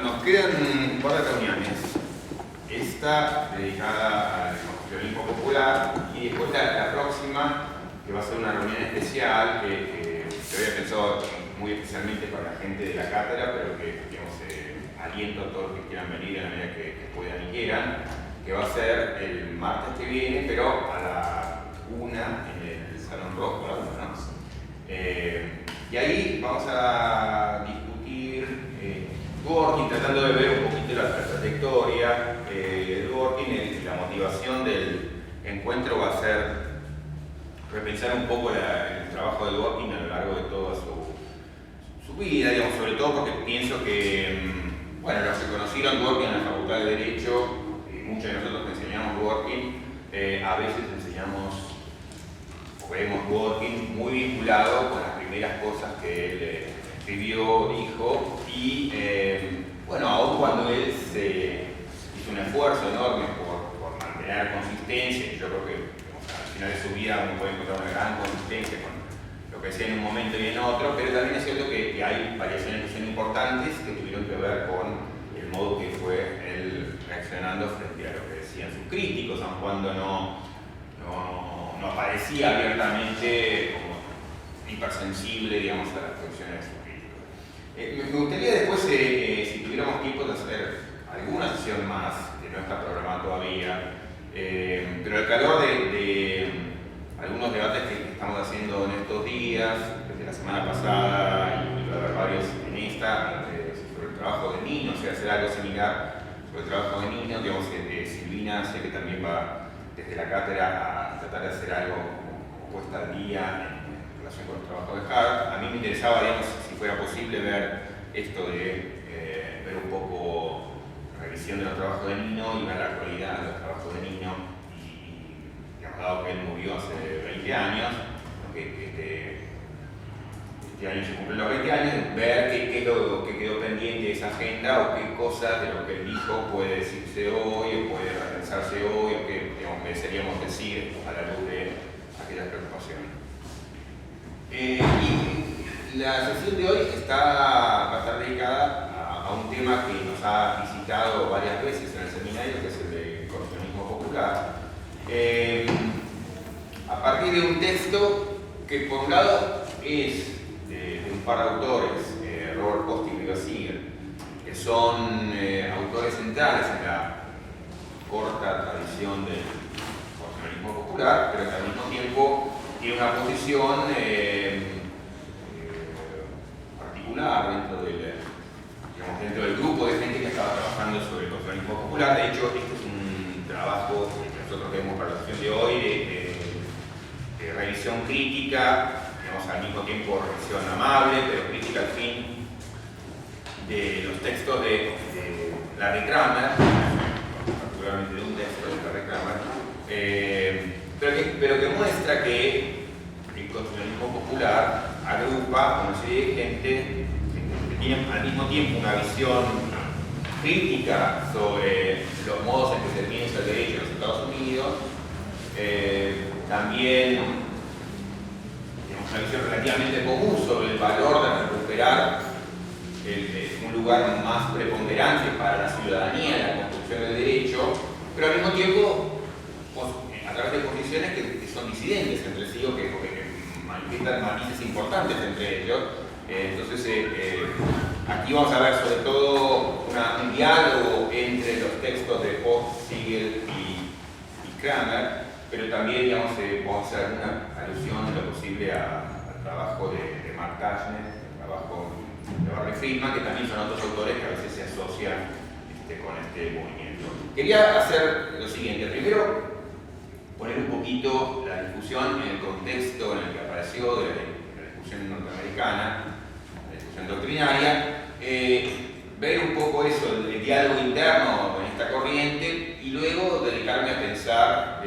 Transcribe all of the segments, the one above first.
Nos quedan un par de reuniones. Esta dedicada al constitucionalismo popular y después la próxima, que va a ser una reunión especial que había pensado muy especialmente para la gente de la cátedra, pero que digamos, aliento a todos los que quieran venir en la medida que puedan y quieran, que va a ser el martes que viene, pero a la 1 en el Salón Rojo, a la 1, ¿no? Y ahí vamos a discutir Dworkin, tratando de ver un poquito la trayectoria de Dworkin. La motivación del encuentro va a ser repensar un poco el trabajo de Dworkin a lo largo de toda su vida, digamos, sobre todo porque pienso que, bueno, los que conocieron Dworkin en la Facultad de Derecho, muchos de nosotros que enseñamos Dworkin, a veces enseñamos o vemos Dworkin muy vinculado con las primeras cosas que él escribió, dijo, y bueno, aún cuando él hizo un esfuerzo enorme por mantener consistencia, y yo creo que al final de su vida uno puede encontrar una gran consistencia con lo que decía en un momento y en otro, pero también es cierto que hay variaciones que son importantes que tuvieron que ver con el modo que fue él reaccionando frente a lo que decían sus críticos, aun cuando no aparecía abiertamente como hipersensible, digamos, a las posiciones de sus críticos. Me gustaría después, si tuviéramos tiempo, de hacer alguna sesión más, que no está programada todavía, pero al calor de algunos debates que estamos haciendo en estos días, desde la semana pasada, y va a haber varios en esta, sobre el trabajo de Nino, o sea, hacer algo similar sobre el trabajo de Nino, digamos, Silvina sé que también va desde la cátedra a tratar de hacer algo como puesta al día en relación con el trabajo de Hart. A mí me interesaba, digamos, si fuera posible ver esto de ver un poco la revisión de los trabajos de Nino y ver la actualidad de los trabajos de Nino, y digamos, dado que él murió hace 20 años, que este año se cumplen los 20 años, ver qué quedó pendiente de esa agenda o qué cosas de lo que él dijo puede decirse hoy o puede repensarse hoy o qué mereceríamos decir a la luz de aquellas preocupaciones. Y la sesión de hoy va a estar dedicada a un tema que nos ha visitado varias veces en el seminario, que es el de constitucionalismo popular, a partir de un texto que por un lado es de un par de autores, Robert Postig y Basinger, que son autores centrales en la corta tradición del constitucionalismo popular, pero que al mismo tiempo tiene una posición particular dentro del grupo de gente que estaba trabajando sobre el constitucionalismo popular. De hecho, este es un trabajo que nosotros vemos para la sesión de hoy de revisión crítica, digamos, al mismo tiempo revisión amable, pero crítica al fin, de los textos de Larry Kramer, particularmente de un texto de Larry Kramer, pero que muestra que el constitucionalismo popular agrupa a una serie de gente que tiene al mismo tiempo una visión crítica sobre los modos en que se piensa el derecho en los Estados Unidos, también una visión relativamente común sobre el valor de recuperar un lugar más preponderante para la ciudadanía en la construcción del derecho, pero al mismo tiempo a través de posiciones que son disidentes entre sí o que manifiestan matices importantes entre ellos. Entonces, aquí vamos a ver sobre todo un diálogo entre los textos de Post, Siegel y Kramer, pero también, digamos, vamos a hacer alguna alusión en lo posible al trabajo de Mark Tashner, al trabajo de Barry Friedman, que también son otros autores que a veces se asocian con este movimiento. Quería hacer lo siguiente: primero, poner un poquito la discusión en el contexto en el que apareció de la discusión norteamericana, la discusión doctrinaria, ver un poco eso, el diálogo interno con esta corriente, y luego dedicarme a pensar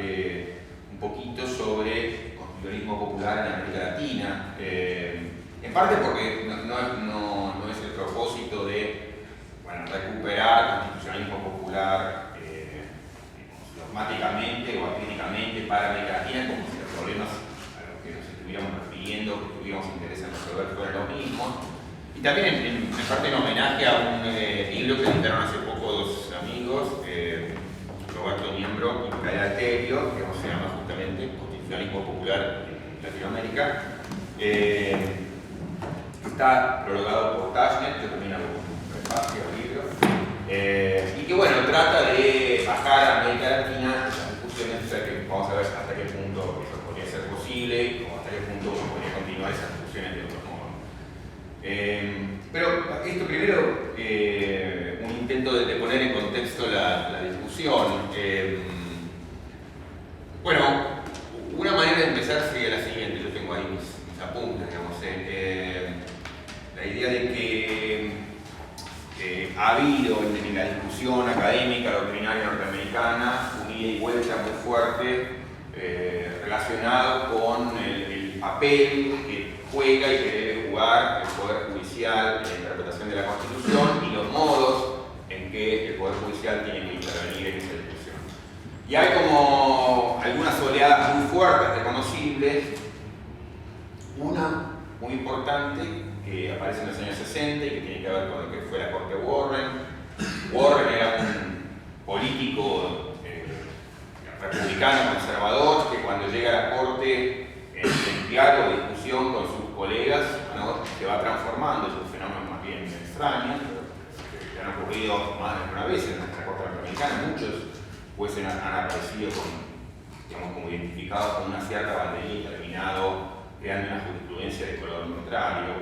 un poquito sobre el constitucionalismo popular en América Latina, en parte porque no es el propósito de recuperar constitucionalismo popular dogmáticamente o acríticamente para América Latina, como si los problemas a los que nos estuviéramos refiriendo, que tuviéramos interés en resolver, fueran los mismos. Y también en parte en homenaje a un libro que editaron hace poco dos amigos, Roberto Miembro y Micaela Alterio, que se llama justamente Constitucionalismo Popular en Latinoamérica. Está prologado por Tashnet, yo también hago un prefacio al libro. Y que bueno, trata de bajar a América Latina las discusiones, o sea que vamos a ver hasta qué punto eso podría ser posible o hasta qué punto uno podría continuar esas discusiones de otro modo. Pero esto primero, un intento de poner en contexto la discusión. Bueno, una manera de empezar sería la siguiente, yo tengo ahí mis apuntes, digamos. La idea de que ha habido en la discusión académica, doctrinaria norteamericana, un ida y vuelta muy fuerte relacionado con el papel que juega y que debe jugar el Poder Judicial en la interpretación de la Constitución y los modos en que el Poder Judicial tiene que intervenir en esa discusión. Y hay como algunas oleadas muy fuertes, reconocibles. Una muy importante que aparece en los años 60 y que tiene que ver con lo que fue la Corte Warren. Warren era un político republicano conservador que cuando llega a la Corte en diálogo, discusión con sus colegas, ¿no?, se va transformando. Es un fenómeno más bien extraño, que han ocurrido más de una vez en nuestra Corte norteamericana. Muchos jueces han aparecido digamos, como identificados con una cierta banderita, terminado creando una jurisprudencia de color contrario,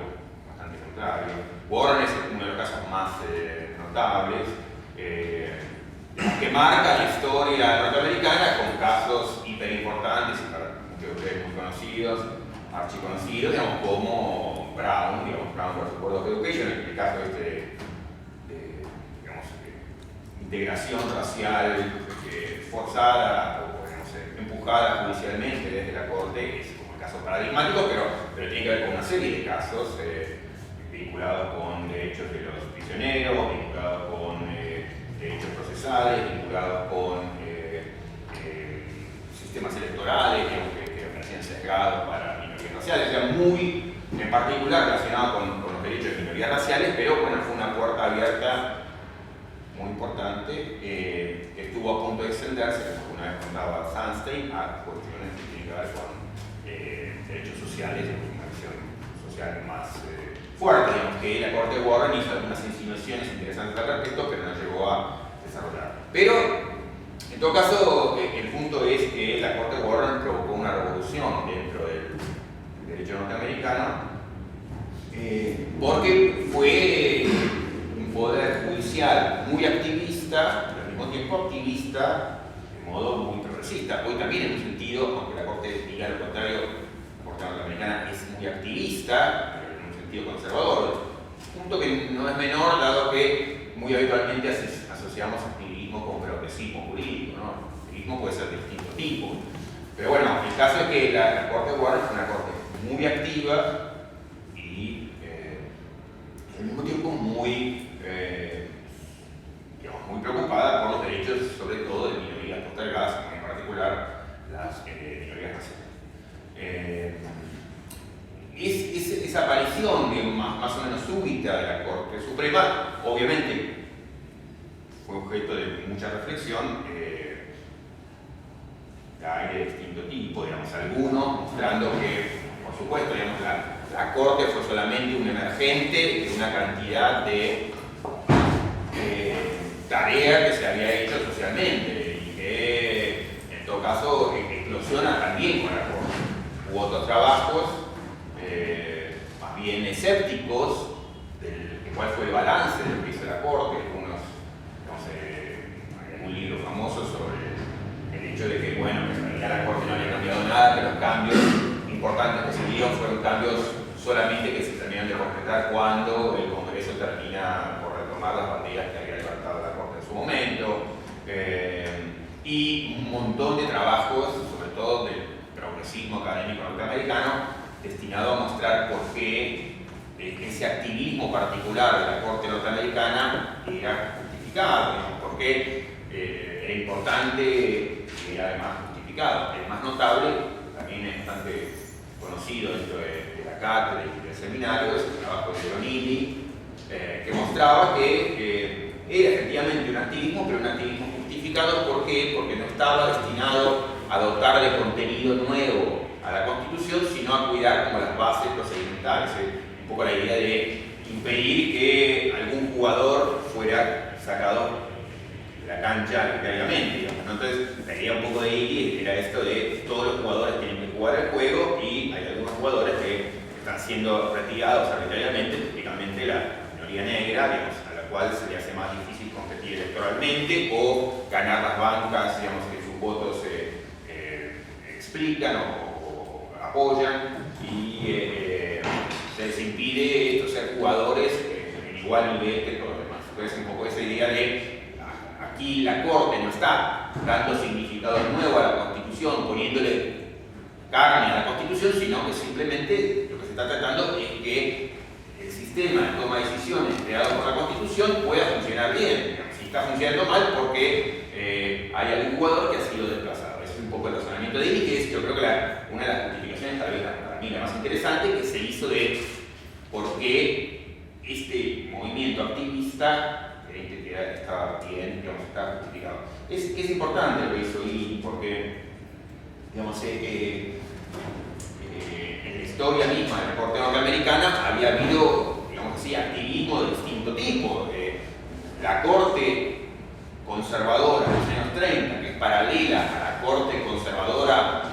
bastante contrario. Warren es uno de los casos más notables, que marca la historia norteamericana con casos hiperimportantes y para muchos de ustedes muy conocidos, archiconocidos, digamos, como Brown versus Board of Education, en el caso digamos, integración racial forzada o empujada judicialmente desde la Corte. Es como el caso paradigmático, pero tiene que ver con una serie de casos vinculados con derechos de los prisioneros, vinculados con derechos procesales, vinculados con sistemas electorales que parecían sesgados para minorías raciales, o sea, muy en particular relacionado con los derechos de minorías raciales, pero bueno, fue una puerta abierta muy importante que estuvo a punto de extenderse, como una vez contaba Sunstein, a cuestiones que tienen que ver con derechos sociales, una visión social más fuerte, digamos, que la Corte Warren hizo algunas insinuaciones interesantes al respecto, pero no llegó a desarrollar. Pero, en todo caso, el punto es que la Corte Warren provocó una revolución dentro del derecho norteamericano, porque fue un poder judicial muy activista, pero al mismo tiempo activista de modo muy progresista. Hoy también, en un sentido, aunque la Corte diga lo contrario, la Corte norteamericana es muy activista, pero en un sentido conservador. Punto que no es menor, dado que muy habitualmente asociamos activismo con progresismo jurídico, ¿no? El activismo puede ser de distinto tipo. Pero bueno, el caso es que la Corte Warren fue una Corte muy activa y al mismo tiempo muy preocupada por los derechos, sobre todo de minorías postergadas, en particular las minorías raciales. Esa aparición, digamos, más o menos súbita de la Corte Suprema, obviamente fue objeto de mucha reflexión, de distinto tipo, digamos, algunos mostrando que, por supuesto, digamos, la Corte fue solamente un emergente de una cantidad de tarea que se había hecho socialmente y que en todo caso explosiona también con la Corte. Hubo otros trabajos más bien escépticos de cuál fue el balance de lo que hizo la Corte. Algunos, hay un libro famoso sobre el hecho de que, bueno, que en realidad la Corte no había cambiado nada, que los cambios importantes que se dieron fueron cambios solamente que se terminan de concretar cuando el Congreso termina por retomar las banderas que había levantado la Corte en su momento, y un montón de trabajos, sobre todo del progresismo académico norteamericano, destinado a mostrar por qué ese activismo particular de la Corte norteamericana era justificado, digamos, por qué era importante y además justificado. El más notable, también es bastante conocido dentro de la cátedra y del seminario, es el trabajo de Leonini, que mostraba que era efectivamente un activismo, pero un activismo justificado. ¿Por qué? Porque no estaba destinado a dotar de contenido nuevo a la Constitución, sino a cuidar como las bases procedimentales, un poco la idea de impedir que algún jugador fuera sacado de la cancha arbitrariamente, digamos, ¿no? Entonces, la idea un poco de Illy era esto de todos los jugadores tienen que jugar el juego y hay algunos jugadores que están siendo retirados arbitrariamente, típicamente la minoría negra, digamos, a la cual se le hace más difícil competir electoralmente o ganar las bancas, digamos, que sus votos explican o apoyan, y se les impide esto, ser jugadores en igual nivel que todos los demás. Entonces, un poco esa idea de aquí la Corte no está dando significado nuevo a la Constitución, poniéndole carne a la Constitución, sino que simplemente lo que se está tratando es que el sistema de toma de decisiones creado por la Constitución pueda funcionar bien. Si está funcionando mal, porque hay algún jugador que ha sido desplazado. Ese es un poco el razonamiento de Illy, que es, yo creo que una de las justificaciones, tal vez para mí la más interesante, que se hizo de por qué este movimiento activista que estaba bien, digamos, está justificado. Es importante lo que hizo Illy, porque, digamos, en la historia misma de la Corte norteamericana había habido, digamos así, activismo de distinto tipo. La Corte conservadora de los años 30, que es paralela a la Corte conservadora,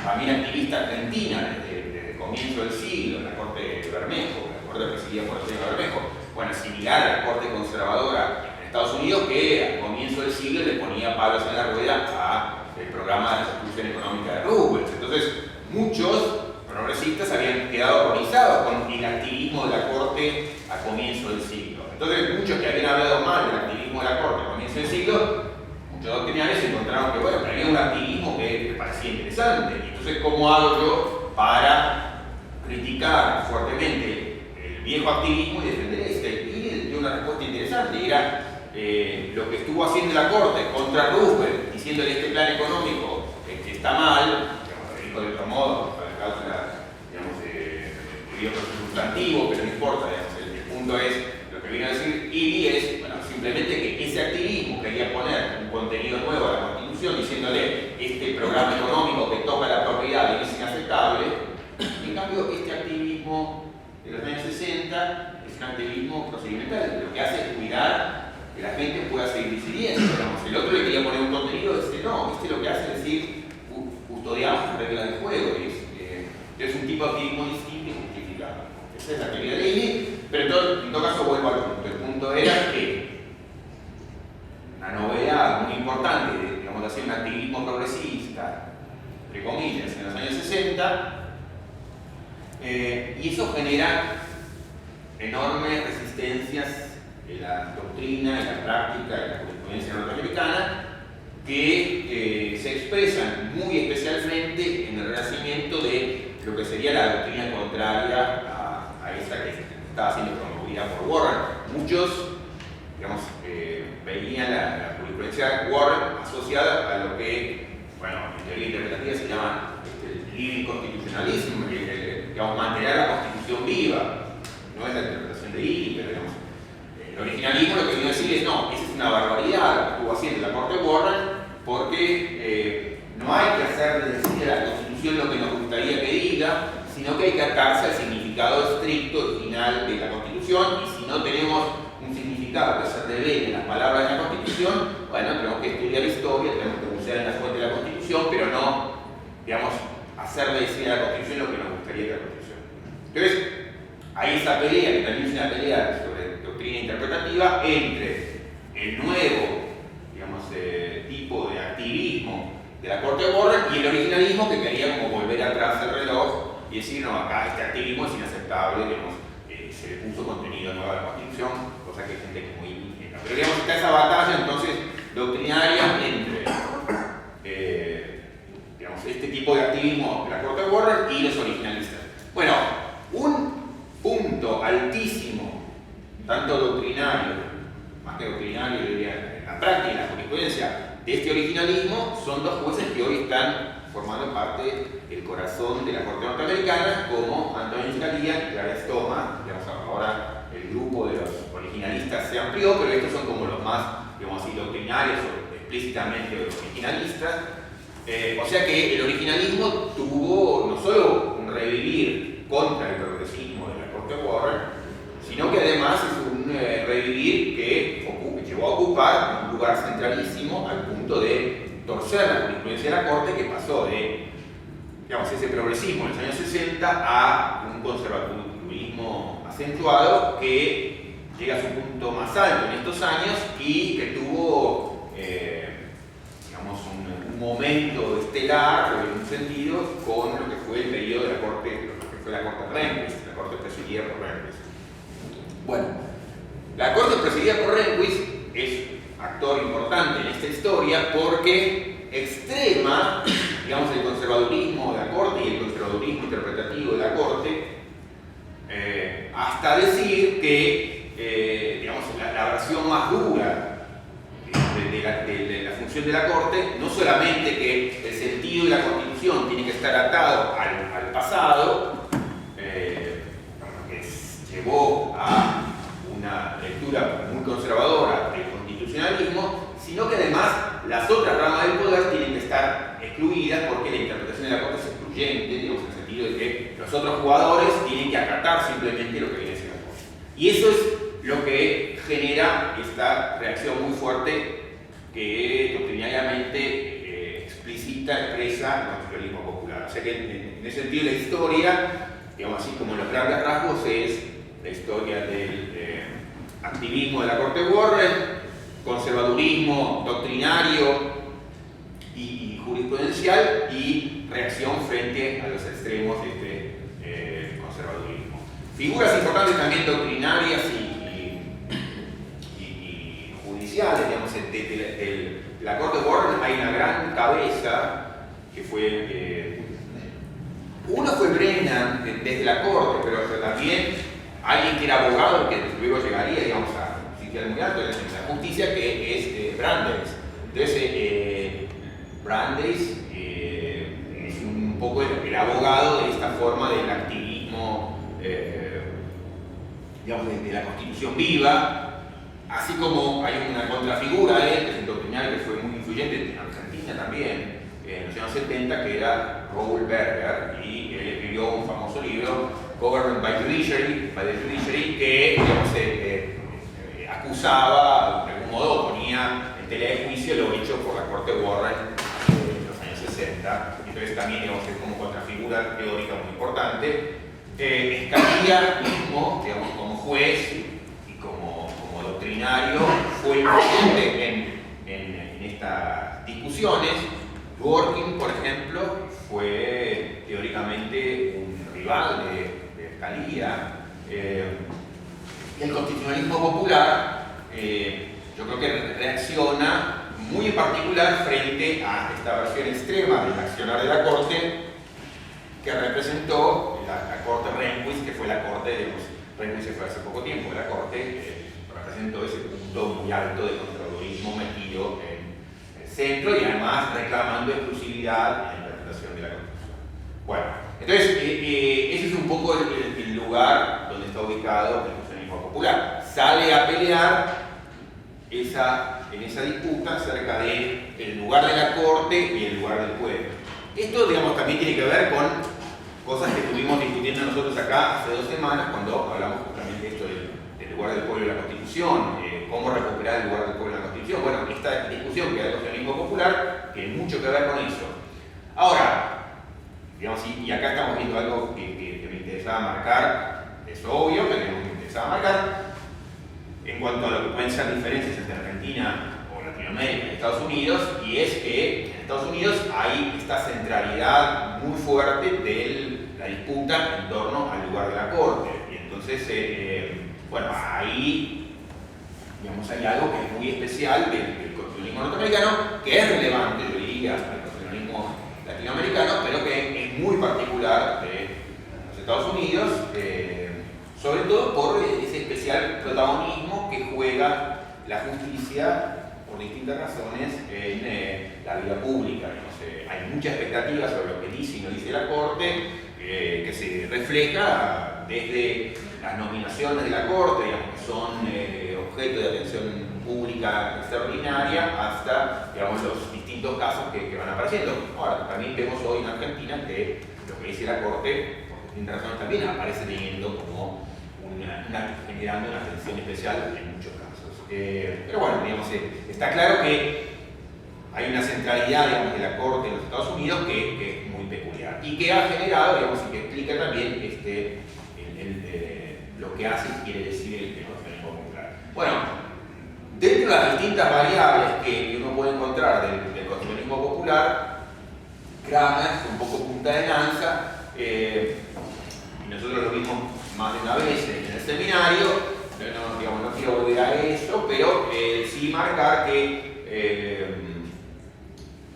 también activista argentina desde el comienzo del siglo, la Corte de Bermejo, la Corte presidida por el señor Bermejo, bueno, similar a la Corte conservadora en Estados Unidos, que al comienzo del siglo le ponía palos en la rueda al programa de restitución económica de Roosevelt. Entonces, muchos progresistas habían quedado horrorizados con el activismo de la Corte a comienzo del siglo. Entonces, muchos que habían hablado mal del activismo de la Corte a comienzo del siglo, muchos doctrinarios encontraron que, bueno, que había un activismo que les parecía interesante. Entonces, ¿cómo hago yo para criticar fuertemente el viejo activismo y defender este? Y dio una respuesta interesante, y era lo que estuvo haciendo la Corte contra Roosevelt, diciéndole este plan económico que está mal, digamos, lo dijo de otro modo, para la causa, digamos, de otro sustantivo, pero no importa, digamos, el punto es, lo que viene a decir Illy es, bueno, simplemente que ese activismo quería poner un contenido nuevo a la Constitución, diciéndole este programa económico que toca la propiedad y es inaceptable. En cambio, este activismo de los años 60 es un activismo procedimental, lo que hace es cuidar que la gente pueda seguir decidiendo. Digamos, el otro le quería poner un contenido, no, lo que hace es decir, custodiamos las reglas del juego, es un tipo de activismo distinto y justificado. Esa es la teoría de Illy, pero en todo caso vuelvo al punto. El punto era que una novedad muy importante, digamos, de hacer un activismo progresista, entre comillas, en los años 60, y eso genera enormes resistencias de la doctrina, de la práctica, de la jurisprudencia norteamericana, que se expresan muy especialmente en el renacimiento de lo que sería la doctrina contraria a esta que estaba siendo promovida por Warren. Muchos, digamos, veían la jurisprudencia Warren asociada a lo que, bueno, en teoría interpretativa se llama el living constitucionalismo, digamos, mantener la Constitución viva. No es la interpretación de Illy, pero digamos, el originalismo lo que viene a decir es, no, esa es una barbaridad lo que estuvo haciendo la Corte Warren, porque no hay que hacerle decir a la Constitución lo que nos gustaría que diga, sino que hay que atarse al significado estricto original de la Constitución, y si no tenemos un significado que se revele en las palabras de la Constitución, bueno, tenemos que estudiar historia, tenemos que bucear en la fuente de la Constitución, pero no, digamos, hacerle decir a la Constitución lo que nos gustaría que la Constitución. Entonces, hay esa pelea, que también es una pelea sobre doctrina interpretativa, entre el nuevo, digamos, tipo de activismo de la Corte Warren y el originalismo, que quería como volver atrás el reloj y decir, no, acá este activismo es inaceptable, digamos, se le puso contenido nuevo a la Constitución, cosa que hay gente que es muy ingenua. Pero digamos, está esa batalla entonces doctrinaria entre digamos, este tipo de activismo de la Corte Warren y los originalistas. Bueno, un punto altísimo, tanto doctrinario, más que doctrinario, diría, en la práctica, en la jurisprudencia, de este originalismo, son dos jueces que hoy están formando parte del corazón de la Corte norteamericana, como Antonin Scalia y Clarence Thomas. Digamos, ahora el grupo de los originalistas se amplió, pero estos son como los más, digamos así, doctrinarios o explícitamente originalistas. O sea que el originalismo tuvo no solo un revivir contra el progresismo de la Corte Warren, sino que además es un revivir que llevó a ocupar un lugar centralísimo al punto de torcer la jurisprudencia de la Corte, que pasó de, digamos, ese progresismo en los años 60 a un conservadurismo acentuado que llega a su punto más alto en estos años y que tuvo, digamos, un momento estelar, en un sentido, con lo que fue el periodo de la Corte, lo que fue la Corte Rehnquist, la Corte presidida por Rehnquist. Bueno, la Corte presidida por Rehnquist es actor importante en esta historia porque extrema, digamos, el conservadurismo de la Corte y el conservadurismo interpretativo de la Corte, hasta decir que, digamos, la versión más dura de la función de la Corte, no solamente que el sentido de la Constitución tiene que estar atado al pasado, que llevó a una lectura muy conservadora del constitucionalismo, sino que además las otras ramas del poder tienen que estar excluidas porque la interpretación de la Corte es excluyente, digamos, en el sentido de que los otros jugadores tienen que acatar simplemente lo que viene a decir la Corte. Y eso es lo que genera esta reacción muy fuerte que doctrinariamente expresa el constitucionalismo popular. O sea que en ese sentido la historia, digamos así como en los grandes rasgos, es la historia del activismo de la Corte Warren, conservadurismo doctrinario y jurisprudencial, y reacción frente a los extremos de este conservadurismo. Figuras importantes también doctrinarias y judiciales, digamos, de la Corte Warren hay una gran cabeza que fue, uno fue Brennan desde la Corte, pero también alguien que era abogado, que luego llegaría, digamos, a sitiar muy alto en la justicia, que es Brandeis. Entonces, Brandeis es un poco el abogado de esta forma del activismo, digamos, de la Constitución viva, así como hay una contrafigura de él, que es un doctrinario que fue muy influyente en Argentina también, en los años 70, que era Raúl Berger, y él escribió un famoso libro, Government by the Judiciary, que, digamos, acusaba, de algún modo ponía en tela de juicio lo hecho por la Corte Warren en los años 60. Entonces también, digamos, es como contrafigura teórica muy importante. Scalia mismo, digamos, como juez y como doctrinario, fue influyente en estas discusiones. Dworkin, por ejemplo, fue teóricamente un rival de Scalia. Y el constitucionalismo popular, yo creo que reacciona muy en particular frente a esta versión extrema del accionar de la Corte, que representó la Corte Rehnquist, que fue la Corte de los Rehnquist, se fue hace poco tiempo, la Corte representó ese punto muy alto de conservadurismo metido en el centro y además reclamando exclusividad en la interpretación de la Constitución. Bueno, entonces ese es un poco el lugar donde está ubicado el constitucionalismo popular. Sale a pelear en esa disputa acerca del lugar de la Corte y el lugar del pueblo. Esto, digamos, también tiene que ver con cosas que estuvimos discutiendo nosotros acá hace 2 semanas, cuando hablamos justamente de esto del lugar del pueblo en la Constitución, cómo recuperar el lugar del pueblo en la Constitución. Bueno, esta discusión que da el constitucionalismo popular tiene mucho que ver con eso. Ahora, digamos, y acá estamos viendo algo que me interesaba marcar, es obvio, pero me interesaba marcar, en cuanto a lo que pueden ser diferencias entre Argentina o Latinoamérica y Estados Unidos, y es que en Estados Unidos hay esta centralidad muy fuerte de la disputa en torno al lugar de la Corte. Y entonces, bueno, ahí, digamos, hay algo que es muy especial del constitucionalismo norteamericano, que es relevante, yo diría, al constitucionalismo latinoamericano, pero que es muy particular de los Estados Unidos, sobre todo por ese especial protagonismo que juega la justicia, por distintas razones en la vida pública. Hay mucha expectativa sobre lo que dice y no dice la Corte, que se refleja desde las nominaciones de la Corte, digamos, que son objeto de atención pública extraordinaria, hasta, digamos, los distintos casos que van apareciendo. Ahora, también vemos hoy en Argentina que lo que dice la Corte, por distintas razones también, aparece teniendo como generando una atención especial en muchos casos. Pero bueno, digamos, está claro que hay una centralidad, digamos, de la Corte de los Estados Unidos que es muy peculiar y que ha generado, digamos, y que explica también lo que hace y quiere decir el constitucionalismo popular. Bueno, dentro de las distintas variables que uno puede encontrar del constitucionalismo popular, Kramer es un poco punta de lanza, y nosotros lo vimos más de una vez en el seminario. No quiero volver a eso, pero sí marcar que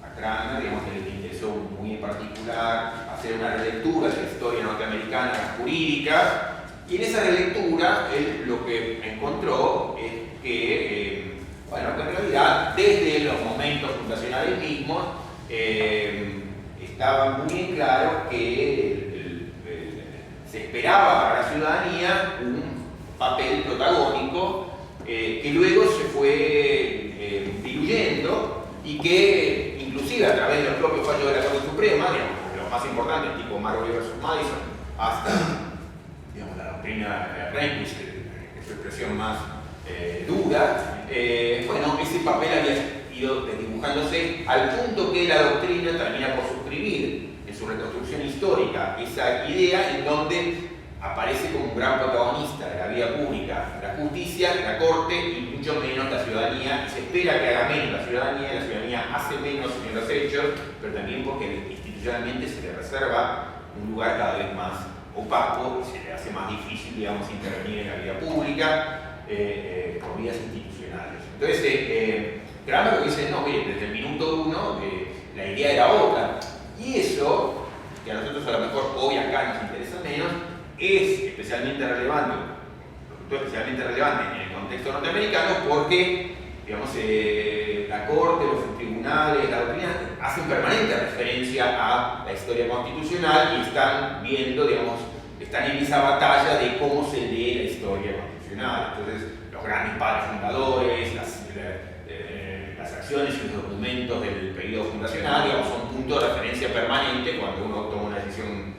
a Kramer, digamos, le interesó muy en particular hacer una relectura de la historia norteamericana jurídica, y en esa relectura él lo que encontró es que, bueno, que en realidad desde los momentos fundacionales mismos estaba muy en claro que se esperaba para la ciudadanía un papel protagónico que luego se fue diluyendo y que inclusive a través de los propios fallos de la Corte Suprema, digamos, los más importantes, tipo Marbury vs. Madison, hasta, digamos, la doctrina de Rehnquist, que es su expresión más dura, bueno, ese papel había ido desdibujándose al punto que la doctrina termina por suscribir en su reconstrucción histórica esa idea en donde aparece como un gran protagonista de la vida pública la justicia, la Corte y mucho menos la ciudadanía. Se espera que haga menos la ciudadanía hace menos en los hechos, pero también porque institucionalmente se le reserva un lugar cada vez más opaco y se le hace más difícil, digamos, intervenir en la vida pública por vías institucionales. Entonces, Kramer lo que dice, no, mire, desde el minuto uno la idea era otra. Y eso, que a nosotros a lo mejor hoy acá nos interesa menos, es especialmente relevante, en el contexto norteamericano porque, digamos, la Corte, los tribunales, la doctrina hacen permanente referencia a la historia constitucional y están viendo, digamos, están en esa batalla de cómo se lee la historia constitucional. Entonces, los grandes padres fundadores, las acciones y los documentos del periodo fundacional, digamos, son puntos de referencia permanente cuando uno toma una decisión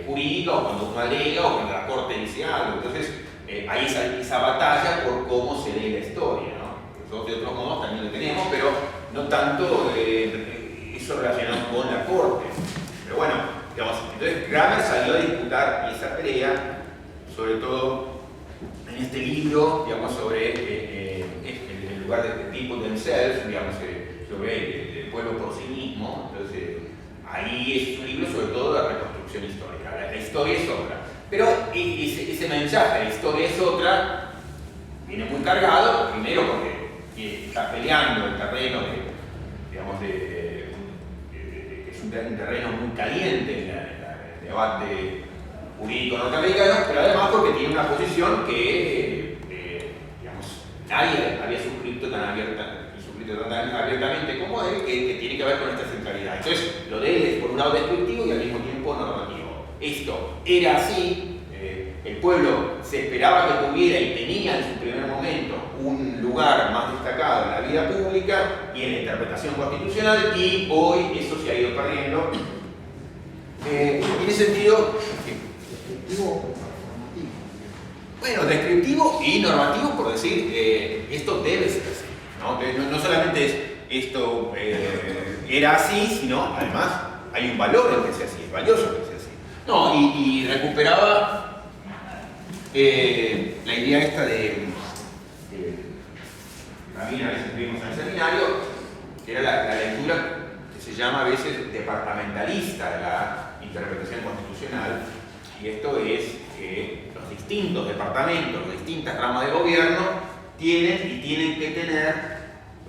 jurídica o cuando uno alega o cuando la Corte dice algo. Entonces, hay esa batalla por cómo se lee la historia, ¿no? Nosotros de otros modos también lo tenemos, pero no tanto eso relacionado con la Corte. Pero bueno, digamos, entonces Kramer salió a disputar esa pelea, sobre todo en este libro, digamos, sobre el lugar de people themselves, digamos, sobre el pueblo por sí mismo. Entonces, ahí es un libro sobre todo de reconstrucción histórica. La historia es otra. Pero ese mensaje, la historia es otra, viene muy cargado, primero porque está peleando el terreno que es un terreno muy caliente en el debate jurídico norteamericano, pero además porque tiene una posición que digamos, nadie había suscrito tan abiertamente como él, que tiene que ver con esta centralidad. Entonces, lo de él es por un lado descriptivo y al mismo tiempo normativo. Esto era así, el pueblo se esperaba que tuviera y tenía en su primer momento un lugar más destacado en la vida pública y en la interpretación constitucional, y hoy eso se ha ido perdiendo. En ese sentido, bueno, descriptivo y normativo, por decir, esto debe ser así, ¿no? No solamente es esto era así, sino además hay un valor en que sea así, es valioso que sea así. No, y recuperaba la idea esta de también a veces vimos en el seminario, que era la lectura que se llama a veces departamentalista de la interpretación constitucional, y esto es que los distintos departamentos, las distintas ramas de gobierno tienen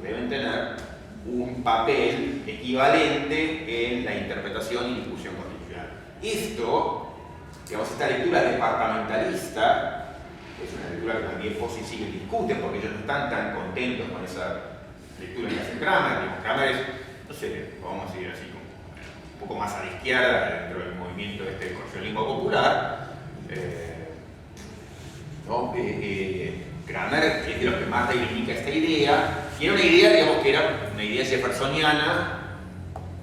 deben tener un papel equivalente en la interpretación y discusión constitucional. Esto, digamos, esta lectura departamentalista, es una lectura que también Fossi sigue discute porque ellos no están tan contentos con esa lecturas que hace Kramer. Kramer es, no sé, vamos a decir así, como un poco más a la izquierda dentro del movimiento del corriolismo popular. ¿No? Kramer es de los que más reivindica esta idea, y era una idea, digamos, que era una idea jeffersoniana.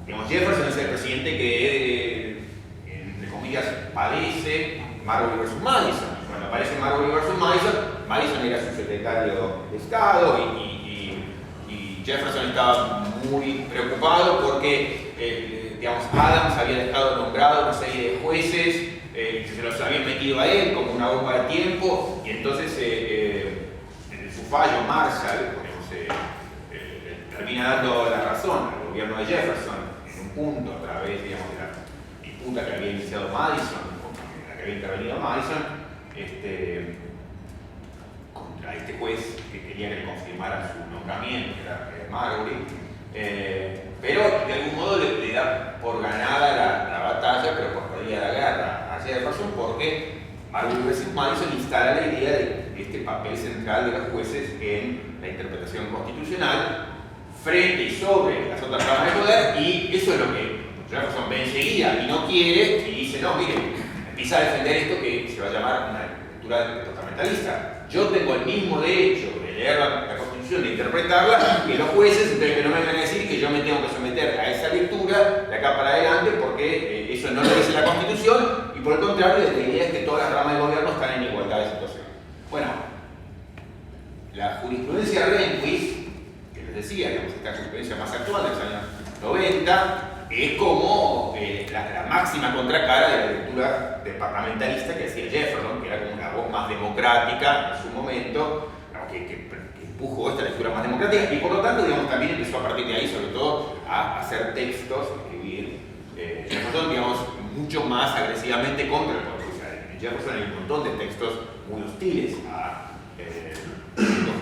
Digamos, Jefferson es el presidente que, entre comillas, padece Marbury versus Madison. Cuando aparece Marbury versus Madison, Madison era su secretario de Estado y Jefferson estaba muy preocupado porque, digamos, Adams había dejado nombrado una serie de jueces, se los habían metido a él como una bomba de tiempo, y entonces en su fallo Marshall termina dando la razón al gobierno de Jefferson en un punto a través, digamos, de la disputa que había iniciado Madison, en la que había intervenido Madison, contra este juez que quería que le confirmaran su nombramiento, que era Marbury, pero de algún modo le da por ganada la batalla, pero por perdida la guerra a Jefferson, porque Marbury versus Madison instala la idea de este papel central de los jueces en la interpretación constitucional frente y sobre las otras ramas de poder, y eso es lo que Jefferson ve enseguida y no quiere, y dice, no, mire, empieza a defender esto que se va a llamar una lectura testamentalista. Yo tengo el mismo derecho de leer la Constitución, de interpretarla, que los jueces, entonces que no me vengan a decir que yo me tengo que someter a esa lectura de acá para adelante, porque eso no lo dice la Constitución, y por el contrario, la idea es que todas las ramas del gobierno están en igualdad de situación. Bueno, la jurisprudencia Rehnquist, que les decía, digamos, esta jurisprudencia más actual de los años 90, es como la máxima contracara de la lectura departamentalista que hacía Jefferson, que era como una voz más democrática en su momento, que empujó esta lectura más democrática, y por lo tanto, digamos, también empezó a partir de ahí, sobre todo, a hacer textos, a escribir Jefferson, digamos, mucho más agresivamente contra el Poder Judicial. En Jefferson hay un montón de textos muy hostiles al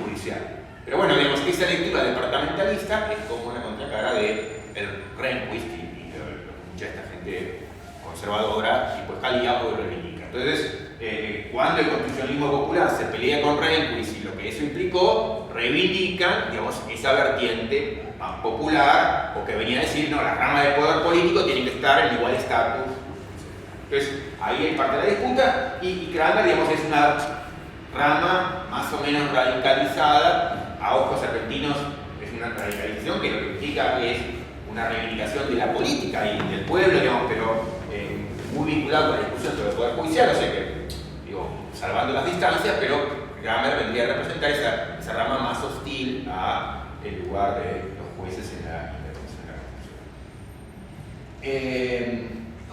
judicial. Pero bueno, digamos que esa lectura departamentalista es como una contracara de el Rehnquist y mucha esta gente conservadora tipo Scalia hoy reivindica. Entonces, cuando el constitucionalismo popular se pelea con Rehnquist y lo que eso implicó, reivindican, digamos, esa vertiente más popular, o que venía a decir, no, las ramas de poder político tienen que estar en igual estatus. Entonces, ahí hay parte de la disputa, y Kramer, digamos, es una rama más o menos radicalizada, a ojos argentinos es una radicalización que lo que implica es una reivindicación de la política y del pueblo, digamos, pero muy vinculado con la discusión sobre el Poder Judicial, o sea que, digo, salvando las distancias, pero Kramer vendría a representar esa rama más hostil a el lugar de los jueces en la intervención.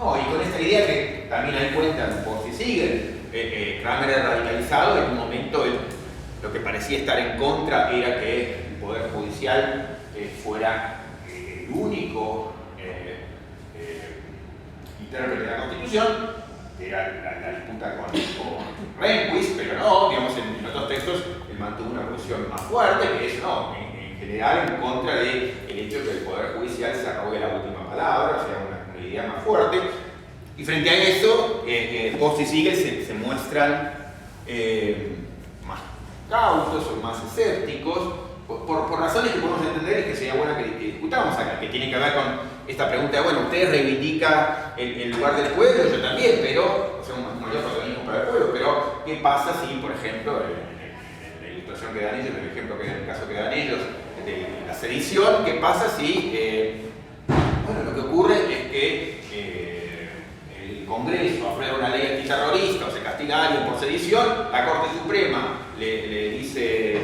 Y con esta idea que también hay cuentan por si siguen, Kramer era radicalizado, en un momento lo que parecía estar en contra era que el Poder Judicial fuera el único intérprete de la Constitución, que era la disputa con Rehnquist, pero no, digamos, en otros textos él mantuvo una posición más fuerte, que es, no, en general en contra del hecho de que el Poder Judicial se arrogue la última palabra, o sea, una idea más fuerte. Y frente a eso, Post y Siegel se muestran más cautos o más escépticos, por razones que podemos entender y que sería bueno que discutamos acá, que tienen que ver con esta pregunta de, bueno, ustedes reivindican el lugar del pueblo, yo también, pero, o sea, un mayor protagonismo para el pueblo, pero ¿qué pasa si, por ejemplo, en la ilustración que dan ellos, en el ejemplo que en el caso que dan ellos, de la sedición, qué pasa si, bueno, lo que ocurre es que el Congreso aprueba una ley antiterrorista o se castiga a alguien por sedición, la Corte Suprema le dice,